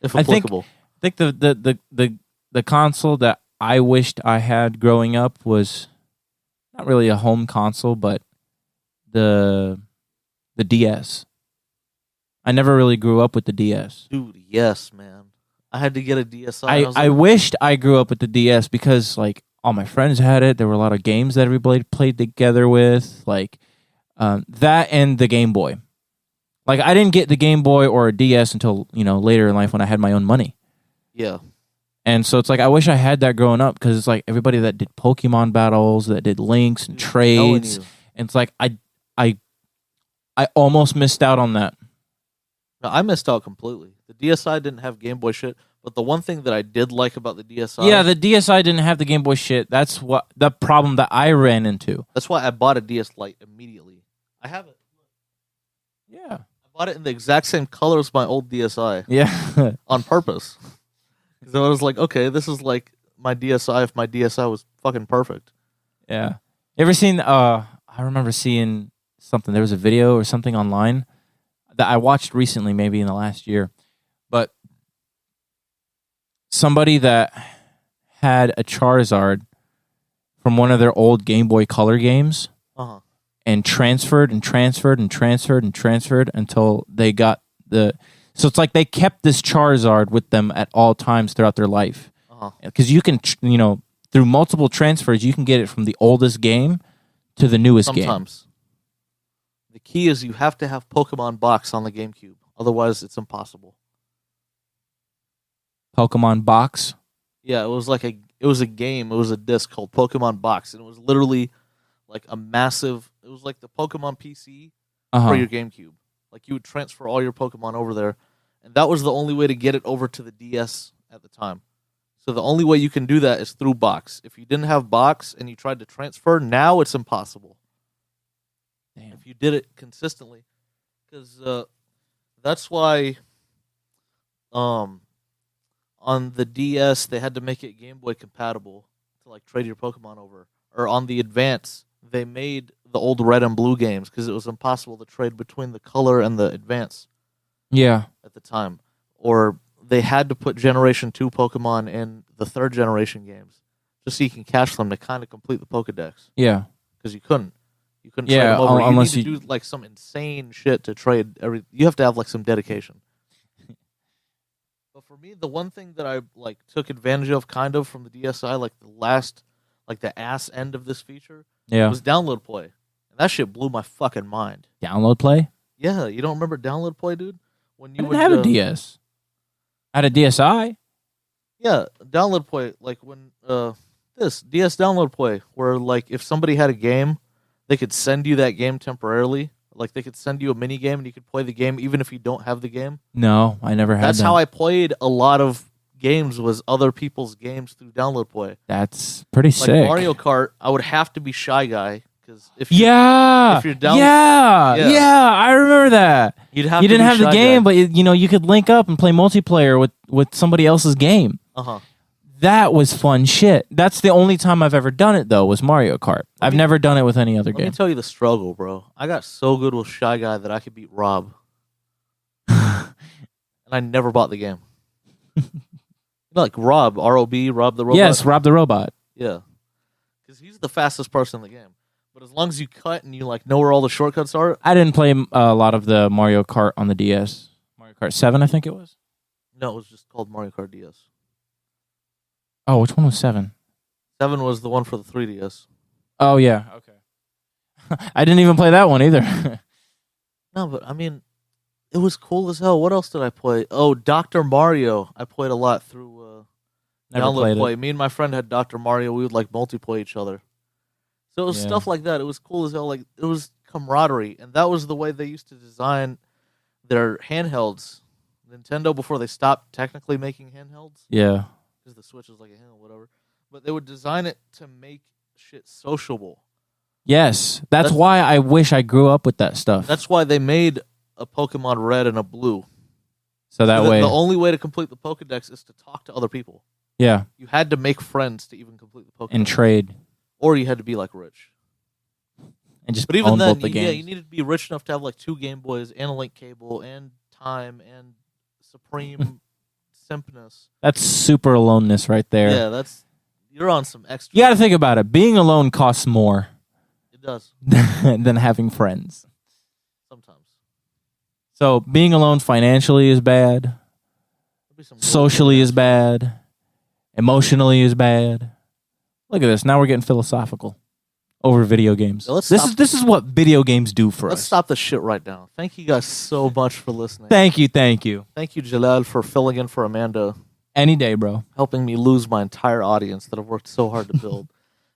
If applicable. I think the console that I wished I had growing up was not really a home console, but the DS. I never really grew up with the DS. Dude, yes, man. I had to get a DSi. I wished I grew up with the DS because like all my friends had it. There were a lot of games that everybody played together with, like that and the Game Boy. Like, I didn't get the Game Boy or a DS until, later in life when I had my own money. Yeah. And so it's like, I wish I had that growing up, because it's like everybody that did Pokemon battles, that did links and trades. And it's like, I almost missed out on that. No, I missed out completely. The DSi didn't have Game Boy shit, but the one thing that I did like about the DSi... Yeah, the DSi didn't have the Game Boy shit. That's the problem that I ran into. That's why I bought a DS Lite immediately. I have it. Yeah. I bought it in the exact same color as my old DSi. Yeah. On purpose. Because I was like, okay, this is like my DSi if my DSi was fucking perfect. Yeah. You ever seen... I remember seeing something. There was a video or something online that I watched recently, maybe in the last year. But somebody that had a Charizard from one of their old Game Boy Color games and transferred until they got the... So it's like they kept this Charizard with them at all times throughout their life. Because you can, through multiple transfers, you can get it from the oldest game to the newest game. Sometimes. The key is you have to have Pokemon Box on the GameCube. Otherwise, it's impossible. Pokemon Box? Yeah, it was a game. It was a disc called Pokemon Box, and it was literally like a massive... It was like the Pokemon PC for your GameCube. Like, you would transfer all your Pokemon over there, and that was the only way to get it over to the DS at the time. So the only way you can do that is through Box. If you didn't have Box and you tried to transfer, now it's impossible. Damn. If you did it consistently. Because that's why on the DS, they had to make it Game Boy compatible to like trade your Pokemon over. Or on the Advance, they made the old Red and Blue games because it was impossible to trade between the Color and the Advance. Yeah. At the time. Or they had to put Generation 2 Pokemon in the third generation games just so you can catch them to kind of complete the Pokedex. Yeah. Because you couldn't. You couldn't trade them over. Unless you need to do like some insane shit to trade every... You have to have like some dedication. But for me, the one thing that I like took advantage of kind of from the DSi, like the ass end of this feature, was download play. And that shit blew my fucking mind. Download play? Yeah, you don't remember download play, dude? When you I didn't have a DS. I had a DSi. Yeah, download play, like when this DS download play, where like if somebody had a game, they could send you that game temporarily. Like they could send you a mini game and you could play the game even if you don't have the game. No, I never had that. That's how I played a lot of games, was other people's games through download play. That's pretty like sick. Mario Kart, I would have to be Shy Guy because if you're down, yeah, I remember that. You didn't have the game, but you could link up and play multiplayer with somebody else's game. That was fun shit. That's the only time I've ever done it, though, was Mario Kart. I've never done it with any other game. Let me tell you the struggle, bro. I got so good with Shy Guy that I could beat Rob. And I never bought the game. Like Rob, R-O-B, Rob the Robot? Yes, Rob the Robot. Yeah. Because he's the fastest person in the game. But as long as you cut and you know where all the shortcuts are... I didn't play a lot of the Mario Kart on the DS. Mario Kart 7, I think it was. No, it was just called Mario Kart DS. Oh, which one was 7? 7 was the one for the 3DS. Oh, yeah. Okay. I didn't even play that one either. No, but I mean, it was cool as hell. What else did I play? Oh, Dr. Mario. I played a lot through download play. Me and my friend had Dr. Mario. We would like multiplay each other. So it was stuff like that. It was cool as hell. Like, it was camaraderie. And that was the way they used to design their handhelds. Nintendo, before they stopped technically making handhelds. Yeah. Because the Switch was like a handheld, whatever. But they would design it to make shit sociable. Yes. That's why I wish I grew up with that stuff. That's why they made a Pokemon Red and a Blue. So that way... The only way to complete the Pokedex is to talk to other people. Yeah. You had to make friends to even complete the Pokedex. And trade. Or you had to be like rich. And just but even own then, both the games. Yeah, you needed to be rich enough to have like 2 Game Boys and a link cable and time and Supreme simpness. That's super aloneness right there. Yeah, you're on some extra. You got to think about it. Being alone costs more. It does. than having friends. Sometimes. So being alone financially is bad. Socially is bad. Emotionally is bad. Look at this. Now we're getting philosophical. over video games. Yeah, let's this stop. is what video games do for Let's us. stop the shit right now. Thank you guys so much for listening. Thank you, thank you. Thank you, Jalal, for filling in for Amanda, Any day, bro. helping me lose my entire audience that I've worked so hard to build.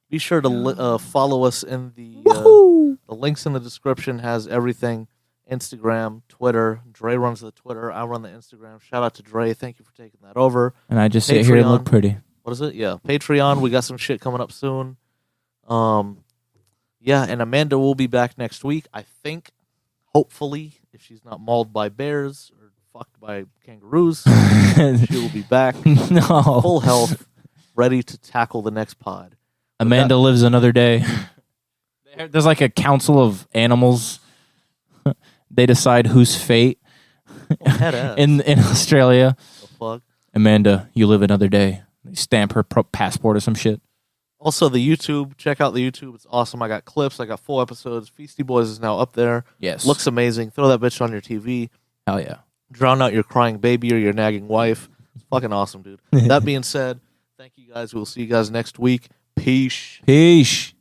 Be sure to follow us in the links in the description. Has everything: Instagram, Twitter. Dre runs the Twitter. I run the Instagram. Shout out to Dre. Thank you for taking that over. And I just sit here and look Patreon. pretty. What is it? Yeah, Patreon. We got some shit coming up soon. Yeah, and Amanda will be back next week. I think, hopefully, if she's not mauled by bears or fucked by kangaroos, she will be back, No. full health, ready to tackle the next pod. Amanda lives another day. There's like a council of animals. They decide whose fate in Australia. The fuck? Amanda, you live another day. They stamp her passport or some shit. Also, the YouTube. Check out the YouTube. It's awesome. I got clips. I got full episodes. Feasty Boys is now up there. Yes. Looks amazing. Throw that bitch on your TV. Hell yeah. Drown out your crying baby or your nagging wife. It's fucking awesome, dude. That being said, thank you guys. We'll see you guys next week. Peace. Peace.